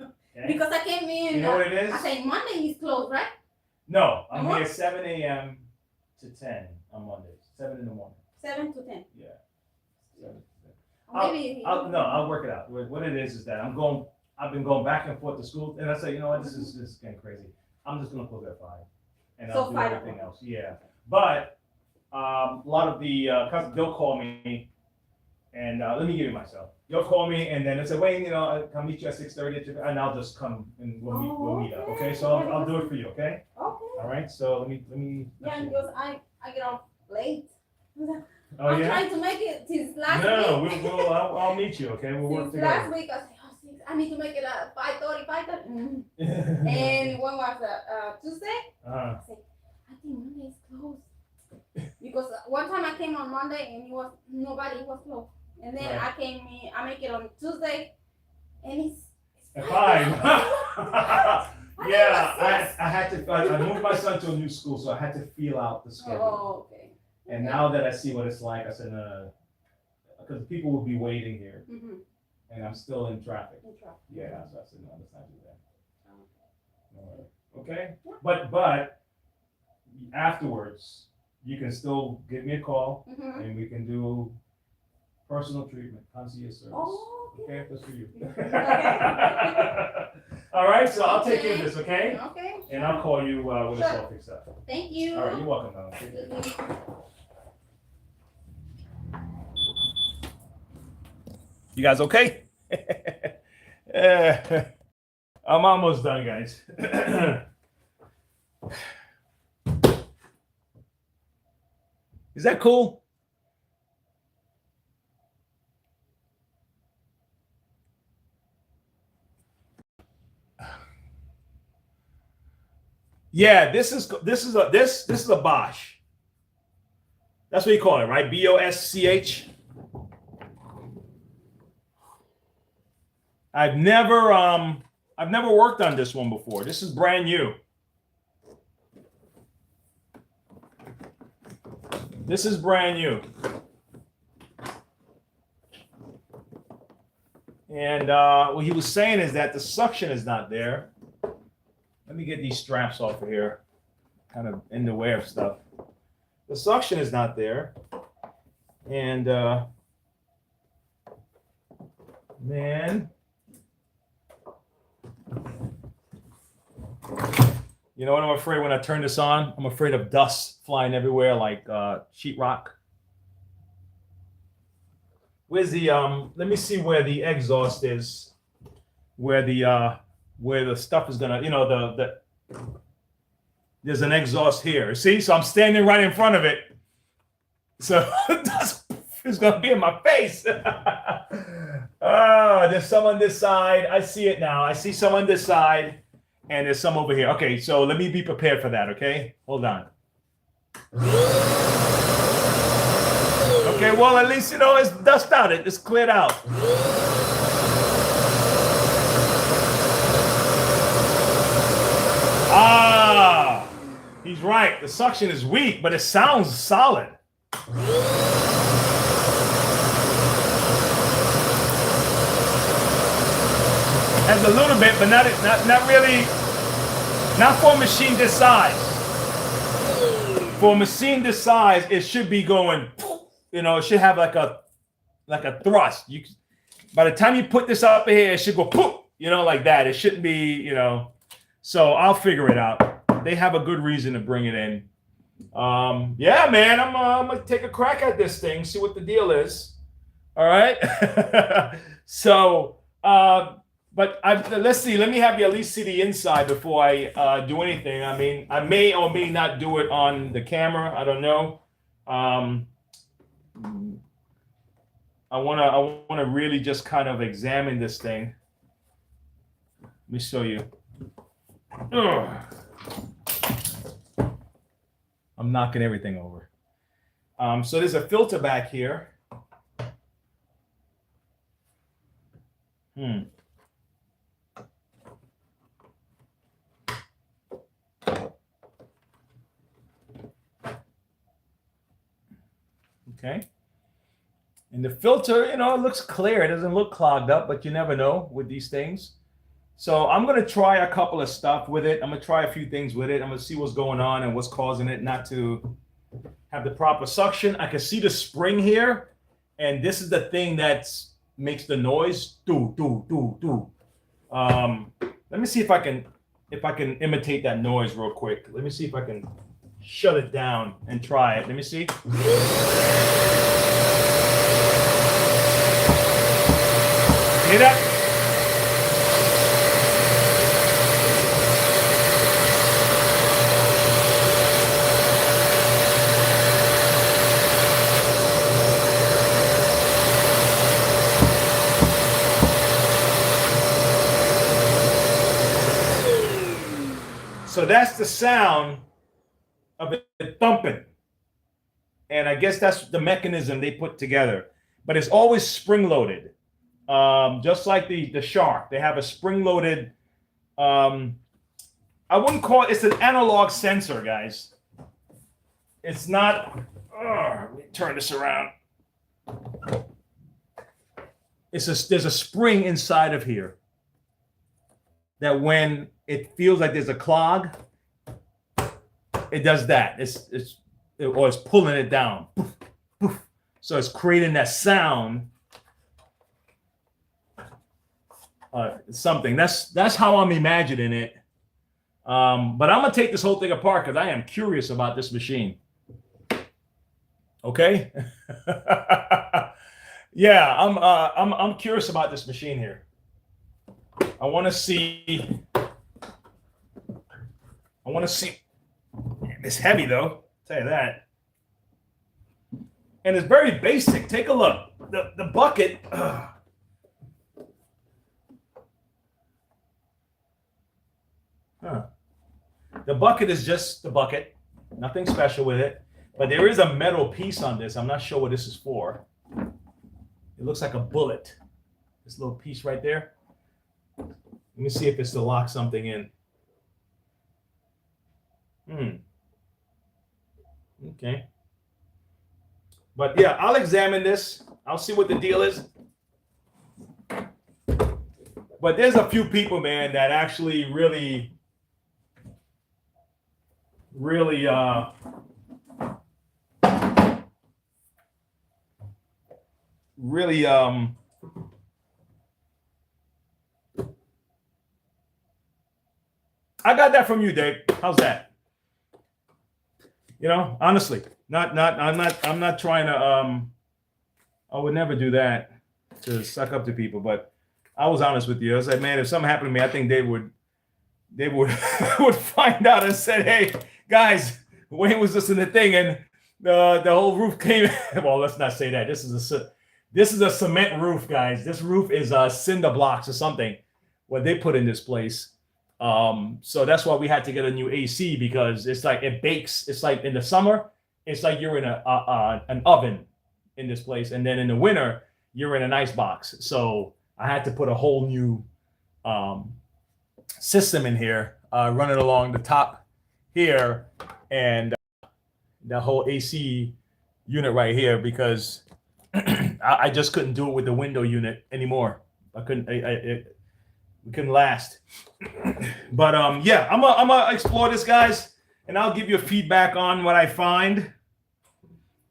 [SPEAKER 1] Okay?
[SPEAKER 5] because I came in.
[SPEAKER 1] You know what it is?
[SPEAKER 5] I say Monday is closed, right?
[SPEAKER 1] No, I'm
[SPEAKER 5] What?
[SPEAKER 1] here 7 a.m. to 10 on Mondays. 7 in the morning.
[SPEAKER 5] 7 to 10.
[SPEAKER 1] Yeah. 7 to 10.
[SPEAKER 5] Or maybe.
[SPEAKER 1] I'll work it out. What it is that I've been going back and forth to school, and I say, you know what, this is getting crazy. I'm just gonna close at 5, and I'll
[SPEAKER 5] So
[SPEAKER 1] do
[SPEAKER 5] 5
[SPEAKER 1] everything
[SPEAKER 5] o'clock.
[SPEAKER 1] else. Yeah, but a lot of the customers, they'll call me, and let me give you myself. You'll call me, and then they say, Wayne, I'll come meet you at 6:30, and I'll just come and we'll meet up. Okay, so I'll do it for you. Okay.
[SPEAKER 5] Okay.
[SPEAKER 1] All right. So let me.
[SPEAKER 5] Yeah, because I get off late.
[SPEAKER 1] Oh
[SPEAKER 5] I'm
[SPEAKER 1] yeah.
[SPEAKER 5] trying to make it since last
[SPEAKER 1] No,
[SPEAKER 5] week.
[SPEAKER 1] I'll meet you. Okay, we'll work
[SPEAKER 5] Since last
[SPEAKER 1] together.
[SPEAKER 5] week, I said, oh, 6, I need to make it at 5:30, 5:30. And when was Tuesday? I said, I think Monday is closed. Because one time I came on Monday and nobody was closed. And then
[SPEAKER 1] Right.
[SPEAKER 5] I make it on Tuesday and it's
[SPEAKER 1] Fine.
[SPEAKER 5] I
[SPEAKER 1] Yeah, I had to. I moved my son to a new school, so I had to feel out the schedule.
[SPEAKER 5] Oh, okay.
[SPEAKER 1] And now that I see what it's like, I said, no, because people will be waiting here,
[SPEAKER 5] Mm-hmm.
[SPEAKER 1] and I'm still in traffic. Yeah, so I said, no, let's not do that. No worry. Okay,
[SPEAKER 5] Yeah.
[SPEAKER 1] but afterwards, you can still give me a call,
[SPEAKER 5] Mm-hmm.
[SPEAKER 1] and we can do personal treatment, concierge service.
[SPEAKER 5] Oh, okay.
[SPEAKER 1] Okay, that's for you.
[SPEAKER 5] Okay.
[SPEAKER 1] All right, so I'll take care of this, okay?
[SPEAKER 5] Okay.
[SPEAKER 1] And I'll call you when it's all fixed up.
[SPEAKER 5] Thank you.
[SPEAKER 1] All right, you're welcome, Ellen. Take care. You guys okay? I'm almost done, guys. Is that cool? Yeah, this is a Bosch. That's what you call it, right? BOSCH. I've never worked on this one before. This is brand new. This is brand new. And what he was saying is that the suction is not there. Let me get these straps off of here. Kind of in the way of stuff. The suction is not there. And man, you know what I'm afraid when I turn this on? I'm afraid of dust flying everywhere like sheetrock. Where's the let me see where the exhaust is, where the stuff is gonna, you know, there's an exhaust here. See, so I'm standing right in front of it, so it's gonna be in my face. Oh, there's some on this side. I see it now. I see some on this side, and there's some over here. Okay, so let me be prepared for that. Okay, hold on. Okay, well, at least, you know, it's dust out. It's cleared out. Ah, he's right. The suction is weak, but it sounds solid. Has a little bit, but not really. Not for a machine this size. For a machine this size, it should be going. You know, it should have like a thrust. By the time you put this up here, it should go poof. You know, like that. It shouldn't be. You know. So I'll figure it out. They have a good reason to bring it in. Yeah, man, I'm gonna take a crack at this thing, see what the deal is. All right. So, but let's see. Let me have you at least see the inside before I do anything. I mean, I may or may not do it on the camera. I don't know. I wanna really just kind of examine this thing. Let me show you. Ugh. I'm knocking everything over. So there's a filter back here. Okay. And the filter, you know, it looks clear. It doesn't look clogged up, but you never know with these things. So I'm going to try a couple of stuff with it. I'm going to try a few things with it. I'm going to see what's going on and what's causing it not to have the proper suction. I can see the spring here, and this is the thing that makes the noise. Do. Let me see if I can imitate that noise real quick. Let me see if I can shut it down and try it. Let me see. Hear that? So that's the sound of it thumping. And I guess that's the mechanism they put together. But it's always spring-loaded. Just like the Shark. They have a spring-loaded, I wouldn't call it, it's an analog sensor, guys. It's not, let me turn this around. There's a spring inside of here that when it feels like there's a clog, it does that. It's pulling it down. Poof, poof. So it's creating that sound. Something. That's how I'm imagining it. But I'm gonna take this whole thing apart because I am curious about this machine. Okay. Yeah, I'm curious about this machine here. I want to see. It's heavy though. I'll tell you that. And it's very basic. Take a look. The bucket. The bucket is just the bucket. Nothing special with it. But there is a metal piece on this. I'm not sure what this is for. It looks like a bullet. This little piece right there. Let me see if it's to lock something in. Okay. But yeah, I'll examine this. I'll see what the deal is. But there's a few people, man, that actually really I got that from you, Dave. How's that? You know, honestly, I'm not trying to I would never do that to suck up to people, but I was honest with you. I said, man, if something happened to me, I think they would would find out and said, hey, guys, Wayne was just in the thing and the whole roof came. Well, let's not say that. This is a cement roof, guys. This roof is cinder blocks or something what they put in this place. So that's why we had to get a new AC, because it's like it bakes. It's like in the summer, it's like you're in an oven in this place, and then in the winter, you're in an ice box. So I had to put a whole new system in here, running along the top here, and the whole AC unit right here, because I just couldn't do it with the window unit anymore. I couldn't. We couldn't last. But yeah, I'm gonna explore this, guys, and I'll give you a feedback on what I find.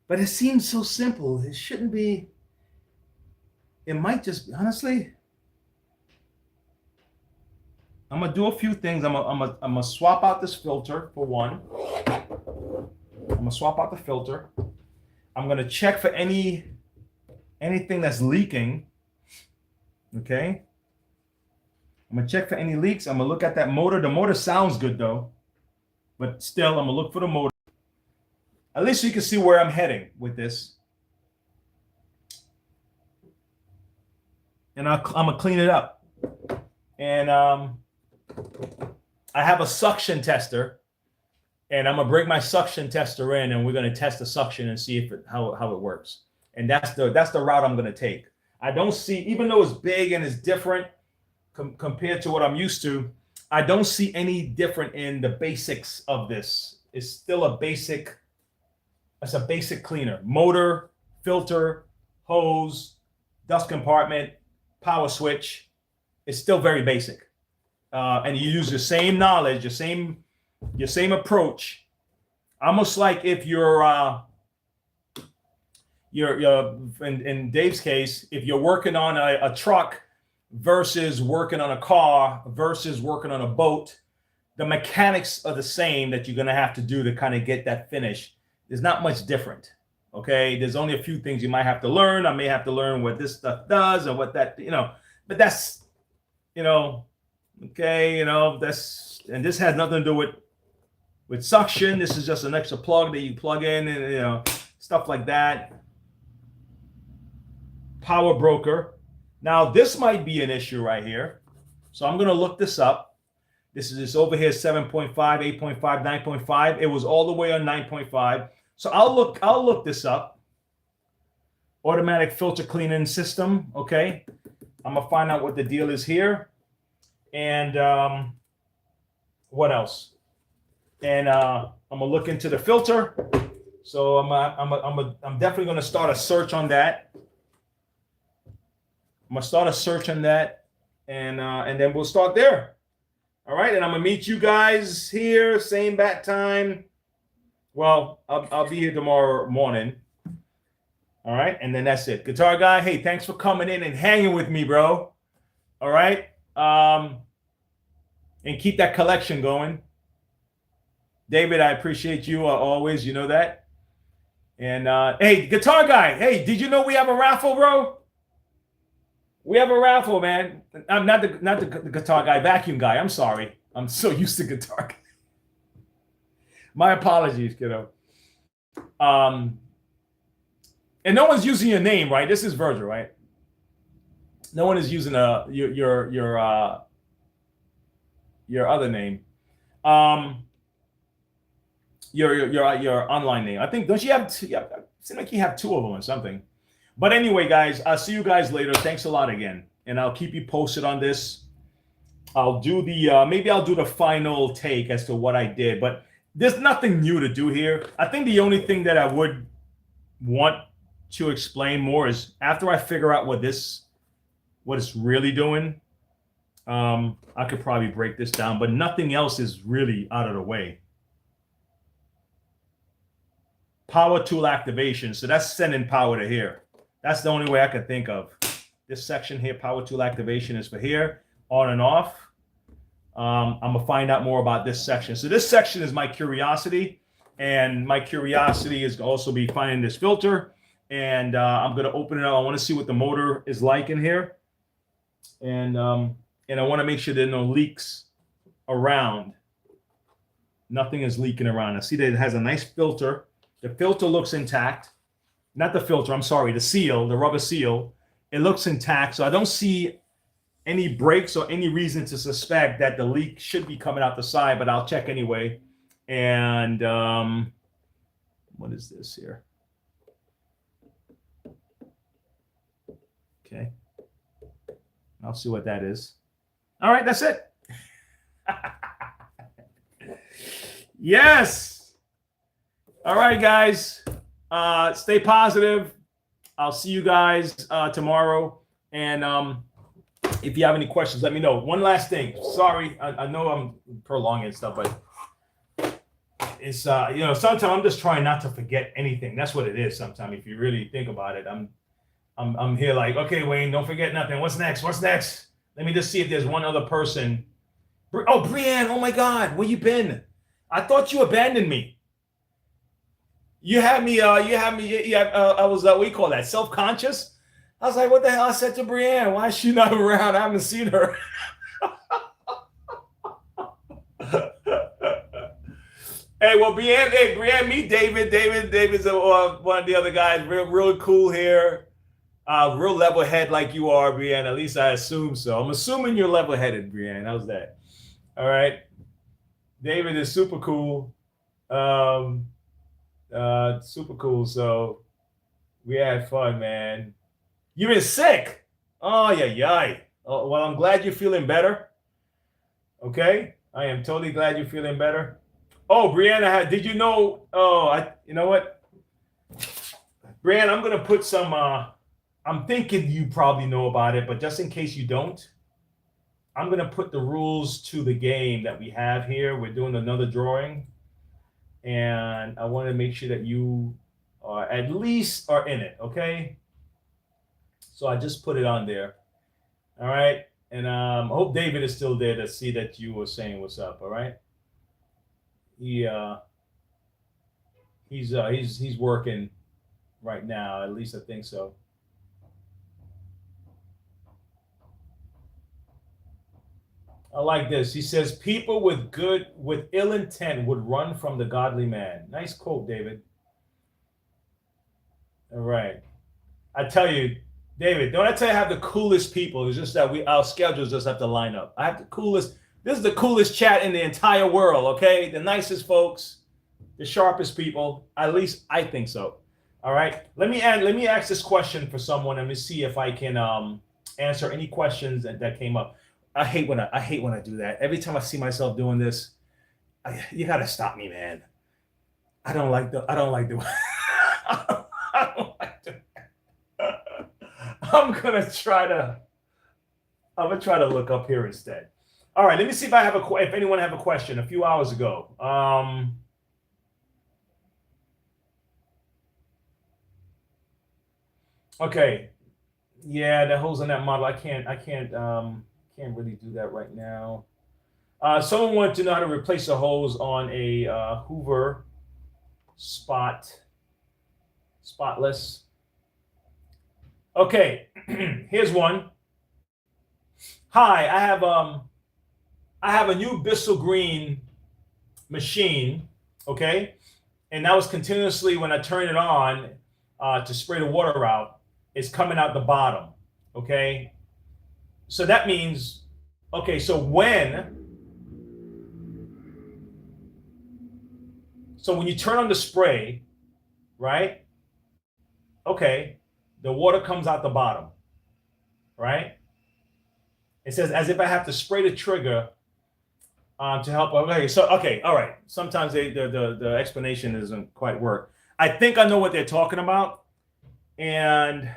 [SPEAKER 1] But it seems so simple. It shouldn't be. It might just honestly. I'm gonna do a few things. I'm gonna swap out this filter for one. I'm gonna swap out the filter. I'm gonna check for anything that's leaking. Okay. I'm gonna check for any leaks. I'm gonna look at that motor. The motor sounds good though, but still, I'm gonna look for the motor. At least so you can see where I'm heading with this. And I'm gonna clean it up. And I have a suction tester, and I'm gonna bring my suction tester in, and we're gonna test the suction and see if how it works. And that's the route I'm gonna take. I don't see, even though it's big and it's different compared to what I'm used to, I don't see any different in the basics of this. It's still a basic. It's a basic cleaner: motor, filter, hose, dust compartment, power switch. It's still very basic. And you use your same knowledge, your same approach, almost like if you're in Dave's case, if you're working on a truck versus working on a car versus working on a boat, the mechanics are the same that you're gonna have to do to kind of get that finish. There's not much different. Okay, there's only a few things you might have to learn. I may have to learn what this stuff does or what that, but that's, okay, that's, and this has nothing to do with suction. This is just an extra plug that you plug in, and stuff like that. Power broker. Now this might be an issue right here, so I'm gonna look this up. This is over here, 7.5, 8.5, 9.5. It was all the way on 9.5. So I'll look this up. Automatic filter cleaning system. Okay, I'm gonna find out what the deal is here, and what else? And I'm gonna look into the filter. So I'm definitely gonna start a search on that. I'm gonna start a search on that, and then we'll start there. All right, and I'm gonna meet you guys here, same bat time. Well, I'll be here tomorrow morning. All right, and then that's it. Guitar guy, hey, thanks for coming in and hanging with me, bro. All right, and keep that collection going. David, I appreciate you always. You know that. And hey, guitar guy, hey, did you know we have a raffle, bro? We have a raffle, man. I'm not the guitar guy, vacuum guy. I'm sorry. I'm so used to guitar guy. My apologies, kiddo. And no one's using your name, right? This is Virgil, right? No one is using your other name. Your online name. I think, don't you have two? Yeah, it seems like you have two of them or something. But anyway, guys, I'll see you guys later. Thanks a lot again, and I'll keep you posted on this. I'll do the maybe I'll do the final take as to what I did, but there's nothing new to do here. I think the only thing that I would want to explain more is after I figure out what it's really doing. I could probably break this down, but nothing else is really out of the way. Power tool activation. So that's sending power to here. That's the only way I could think of. This section here, power tool activation, is for here, on and off. I'm going to find out more about this section. So this section is my curiosity. And my curiosity is also be finding this filter. And I'm going to open it up. I want to see what the motor is like in here. And I want to make sure there are no leaks around. Nothing is leaking around. I see that it has a nice filter. The filter looks intact. Not the filter, I'm sorry, the seal, the rubber seal. It looks intact. So I don't see any breaks or any reason to suspect that the leak should be coming out the side, but I'll check anyway. And what is this here? Okay. I'll see what that is. All right, that's it. Yes. All right, guys. Stay positive. I'll see you guys tomorrow. And if you have any questions, let me know. One last thing. Sorry, I know I'm prolonging stuff, but it's sometimes I'm just trying not to forget anything. That's what it is. Sometimes, if you really think about it, I'm here like, okay, Wayne, don't forget nothing. What's next? What's next? Let me just see if there's one other person. Oh, Brianne, oh my God, where you been? I thought you abandoned me. You had me, I was, what do you call that, self-conscious? I was like, what the hell? I said to Brianne, why is she not around? I haven't seen her. Hey, well, Brianne, meet David. David's one of the other guys, real cool here. Real level-head like you are, Brianne. At least I assume so. I'm assuming you're level-headed, Brianne. How's that? All right. David is super cool. Super cool. So we had fun, man. You've been sick. Oh, yeah. Oh, well, I'm glad you're feeling better. Okay. I am totally glad you're feeling better. Oh, Brianna, did you know? Oh, you know what? Brianna, I'm going to put some, I'm thinking you probably know about it, but just in case you don't, I'm going to put the rules to the game that we have here. We're doing another drawing. And I want to make sure that you at least are in it, okay? So I just put it on there. All right. And I hope David is still there to see that you were saying what's up, all right? He's working right now, at least I think so. I like this. He says, people with ill intent would run from the godly man. Nice quote, David. All right. I tell you, David, don't I tell you I have the coolest people? It's just that our schedules just have to line up. I have the coolest. This is the coolest chat in the entire world, okay? The nicest folks, the sharpest people. At least I think so. All right. Let me ask this question for someone and let me see if I can answer any questions that came up. I hate when I do that. Every time I see myself doing this, you gotta stop me, man. I don't like the. I'm gonna try to look up here instead. All right, let me see if if anyone have a question. A few hours ago. Okay. Yeah, the hose on that model. I can't really do that right now. Someone wanted to know how to replace a hose on a Hoover Spot spotless. Okay, here's one. Hi, I have a new Bissell Green machine, okay? And that was continuously, when I turn it on to spray the water out, it's coming out the bottom, okay? So that means, okay, so when you turn on the spray, right? Okay, the water comes out the bottom, right? It says as if I have to spray the trigger to help. Okay, so okay, all right. Sometimes the explanation doesn't quite work. I think I know what they're talking about, and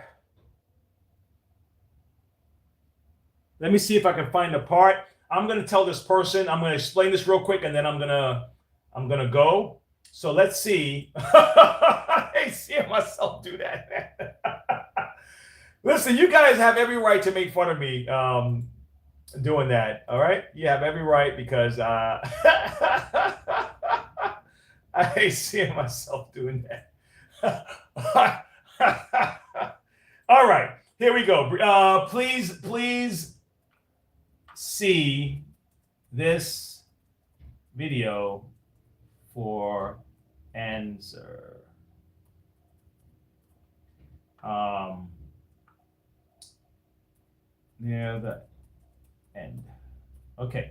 [SPEAKER 1] let me see if I can find the part. I'm gonna tell this person. I'm gonna explain this real quick, and then I'm gonna go. So let's see. I see myself do that. Listen, you guys have every right to make fun of me doing that. All right, you have every right because I see myself doing that. All right, here we go. Please see this video for answer. Near the end. Okay.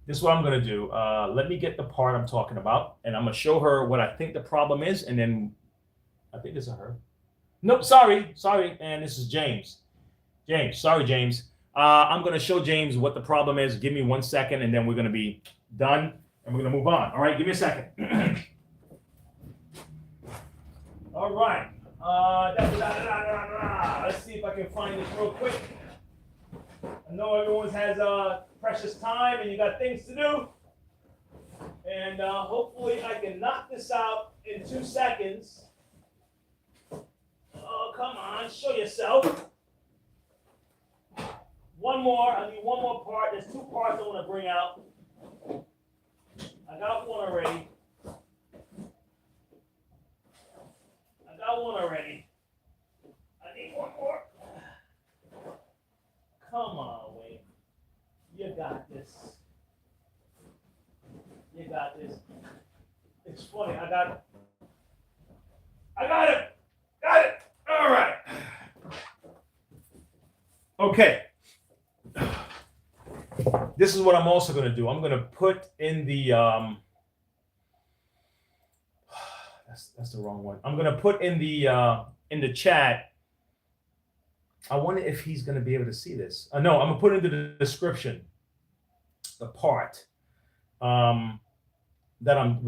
[SPEAKER 1] This is what I'm going to do. Let me get the part I'm talking about, and I'm going to show her what I think the problem is, and then I think it's a her. Nope, sorry. And this is James. Sorry, James. I'm going to show James what the problem is. Give me 1 second, and then we're going to be done, and we're going to move on. All right, give me a second. All right. Let's see if I can find this real quick. I know everyone has precious time and you got things to do. And hopefully I can knock this out in 2 seconds. Oh, come on, show yourself. One more, I need one more part. There's 2 parts I want to bring out. I got one already. I need one more. Come on, Wayne. You got this. It's funny. I got it. Got it. All right. Okay. This is what I'm also going to do. I'm going to put in the that's the wrong one. I'm going to put in the chat. I wonder if he's going to be able to see this. No, I'm going to put into the description the part that I'm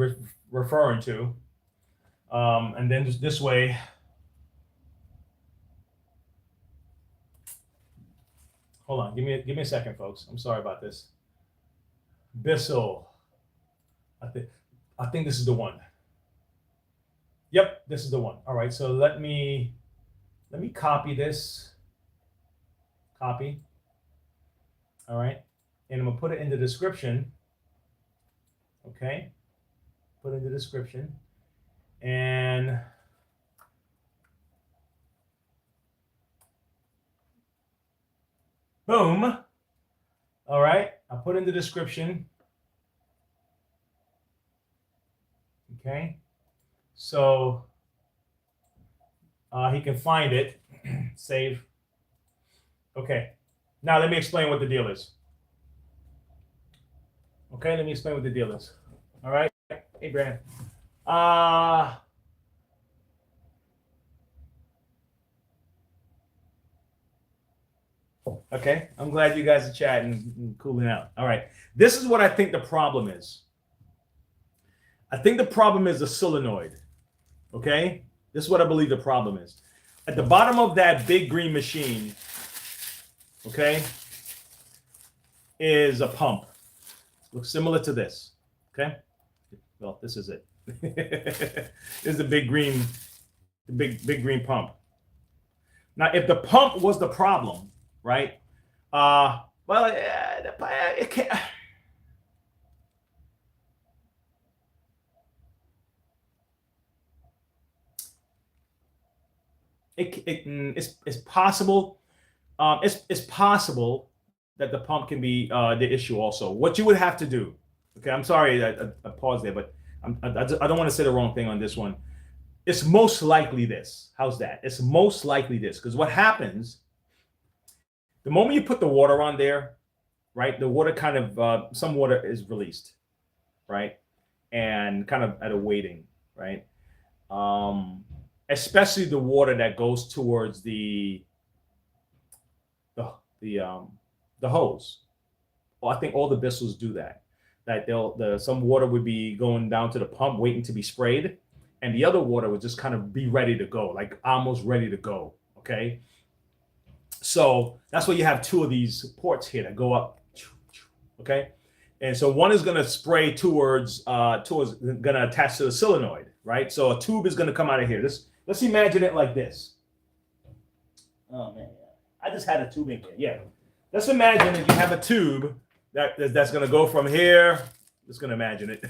[SPEAKER 1] referring to. And then just this way. Hold on. Give me a second, folks. I'm sorry about this. Bissell. I think this is the one. Yep, this is the one. All right, so let me copy this. Copy. All right, and I'm gonna put it in the description. Okay, put in the description, and boom. All right, I put in the description. Okay. So he can find it, save. Okay, now let me explain what the deal is. Okay, let me explain what the deal is. All right, hey, Brandon. Okay, I'm glad you guys are chatting and cooling out. All right, this is what I think the problem is. I think the problem is the solenoid. Okay, this is what I believe the problem is. At the bottom of that big green machine, okay, is a pump. Looks similar to this. Okay, well, this is it. This is the big green, big green pump. Now, if the pump was the problem, right? Well, it can't. it's possible. It's possible that the pump can be the issue also. What you would have to do, okay, I'm sorry, I paused there, but I don't want to say the wrong thing on this one. It's most likely this. How's that? It's most likely this, because what happens, the moment you put the water on there, right, the water kind of, some water is released, right, and kind of at a waiting, right, especially the water that goes towards the hose. Well, I think all the Bissells do that. That some water would be going down to the pump waiting to be sprayed, and the other water would just kind of be ready to go, like almost ready to go. Okay, so that's why you have two of these ports here that go up. Okay, and so one is going to spray towards going to attach to the solenoid, right? So a tube is going to come out of here. Let's imagine it like this. Oh man, I just had a tube in here. Yeah, let's imagine that you have a tube that's going to go from here. Just going to imagine it.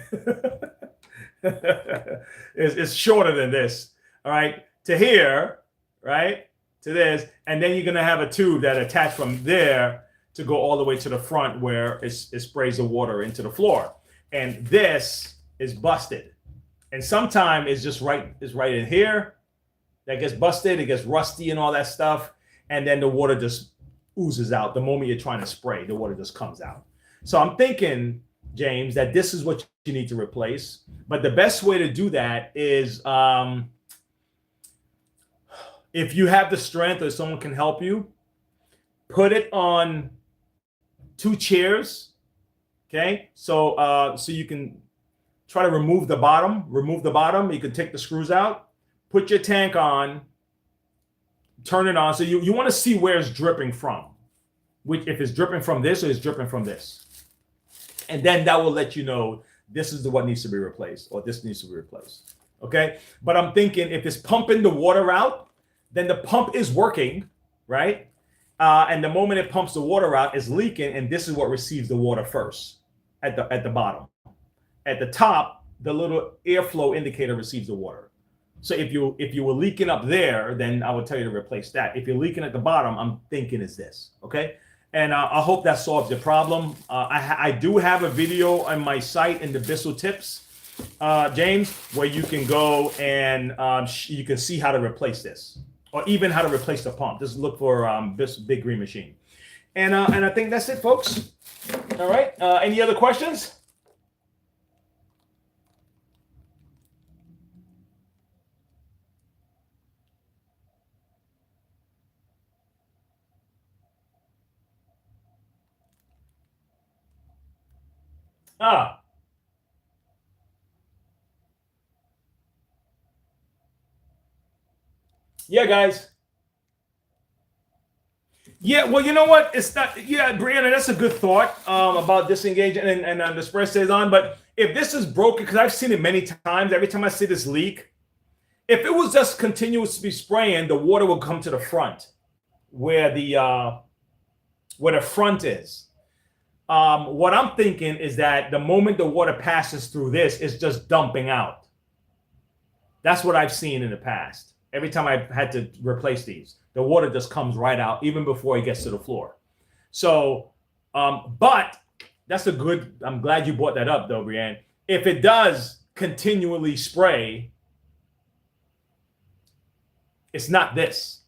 [SPEAKER 1] It's shorter than this, all right, to here, right, to this, and then you're going to have a tube that attached from there to go all the way to the front where it sprays the water into the floor. And this is busted, and sometimes it's just right in here that gets busted. It gets rusty and all that stuff, and then the water just oozes out the moment you're trying to spray. The water just comes out. So I'm thinking, James, that this is what you need to replace. But the best way to do that is if you have the strength or someone can help you, put it on 2 chairs. Okay, so you can try to remove the bottom. You can take the screws out, put your tank on, turn it on. So you want to see where it's dripping from, which if it's dripping from this or it's dripping from this. And then that will let you know this is what needs to be replaced or this needs to be replaced. Okay. But I'm thinking if it's pumping the water out, then the pump is working, right? And the moment it pumps the water out, it's leaking, and this is what receives the water first at the bottom. At the top, the little airflow indicator receives the water. So if you were leaking up there, then I would tell you to replace that. If you're leaking at the bottom, I'm thinking is this, okay? And I hope that solves the problem. I do have a video on my site in the Bissell Tips, James, where you can go and you can see how to replace this, or even how to replace the pump. Just look for this Big Green Machine. And I think that's it, folks. All right. Any other questions? Yeah, guys. Yeah, well, you know what? It's not. Yeah, Brianna, that's a good thought about disengaging and the spread stays on. But if this is broken, because I've seen it many times, every time I see this leak, if it was just continuously spraying, the water will come to the front, where the front is. What I'm thinking is that the moment the water passes through this, it's just dumping out. That's what I've seen in the past. Every time I've had to replace these, the water just comes right out even before it gets to the floor. So, but that's a good, I'm glad you brought that up though, Brianne. If it does continually spray, it's not this,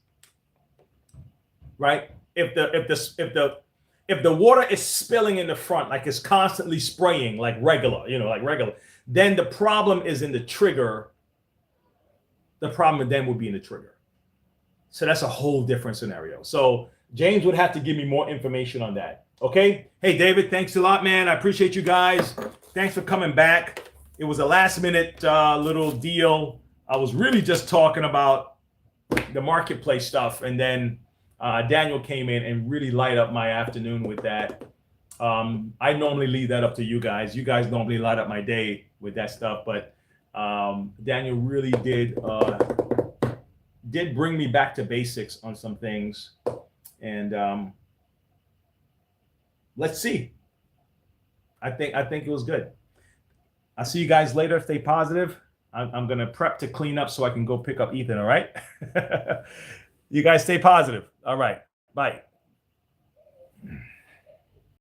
[SPEAKER 1] right? If the water is spilling in the front, like it's constantly spraying, like regular, then the problem is in the trigger. The problem then would be in the trigger. So that's a whole different scenario. So James would have to give me more information on that. Okay. Hey, David, thanks a lot, man. I appreciate you guys. Thanks for coming back. It was a last minute little deal. I was really just talking about the marketplace stuff. And then Daniel came in and really light up my afternoon with that. I normally leave that up to you guys. You guys normally light up my day with that stuff. But Daniel really did bring me back to basics on some things, and let's see. I think it was good. I'll see you guys later. Stay positive. I'm gonna prep to clean up so I can go pick up Ethan. All right. You guys stay positive. All right. Bye.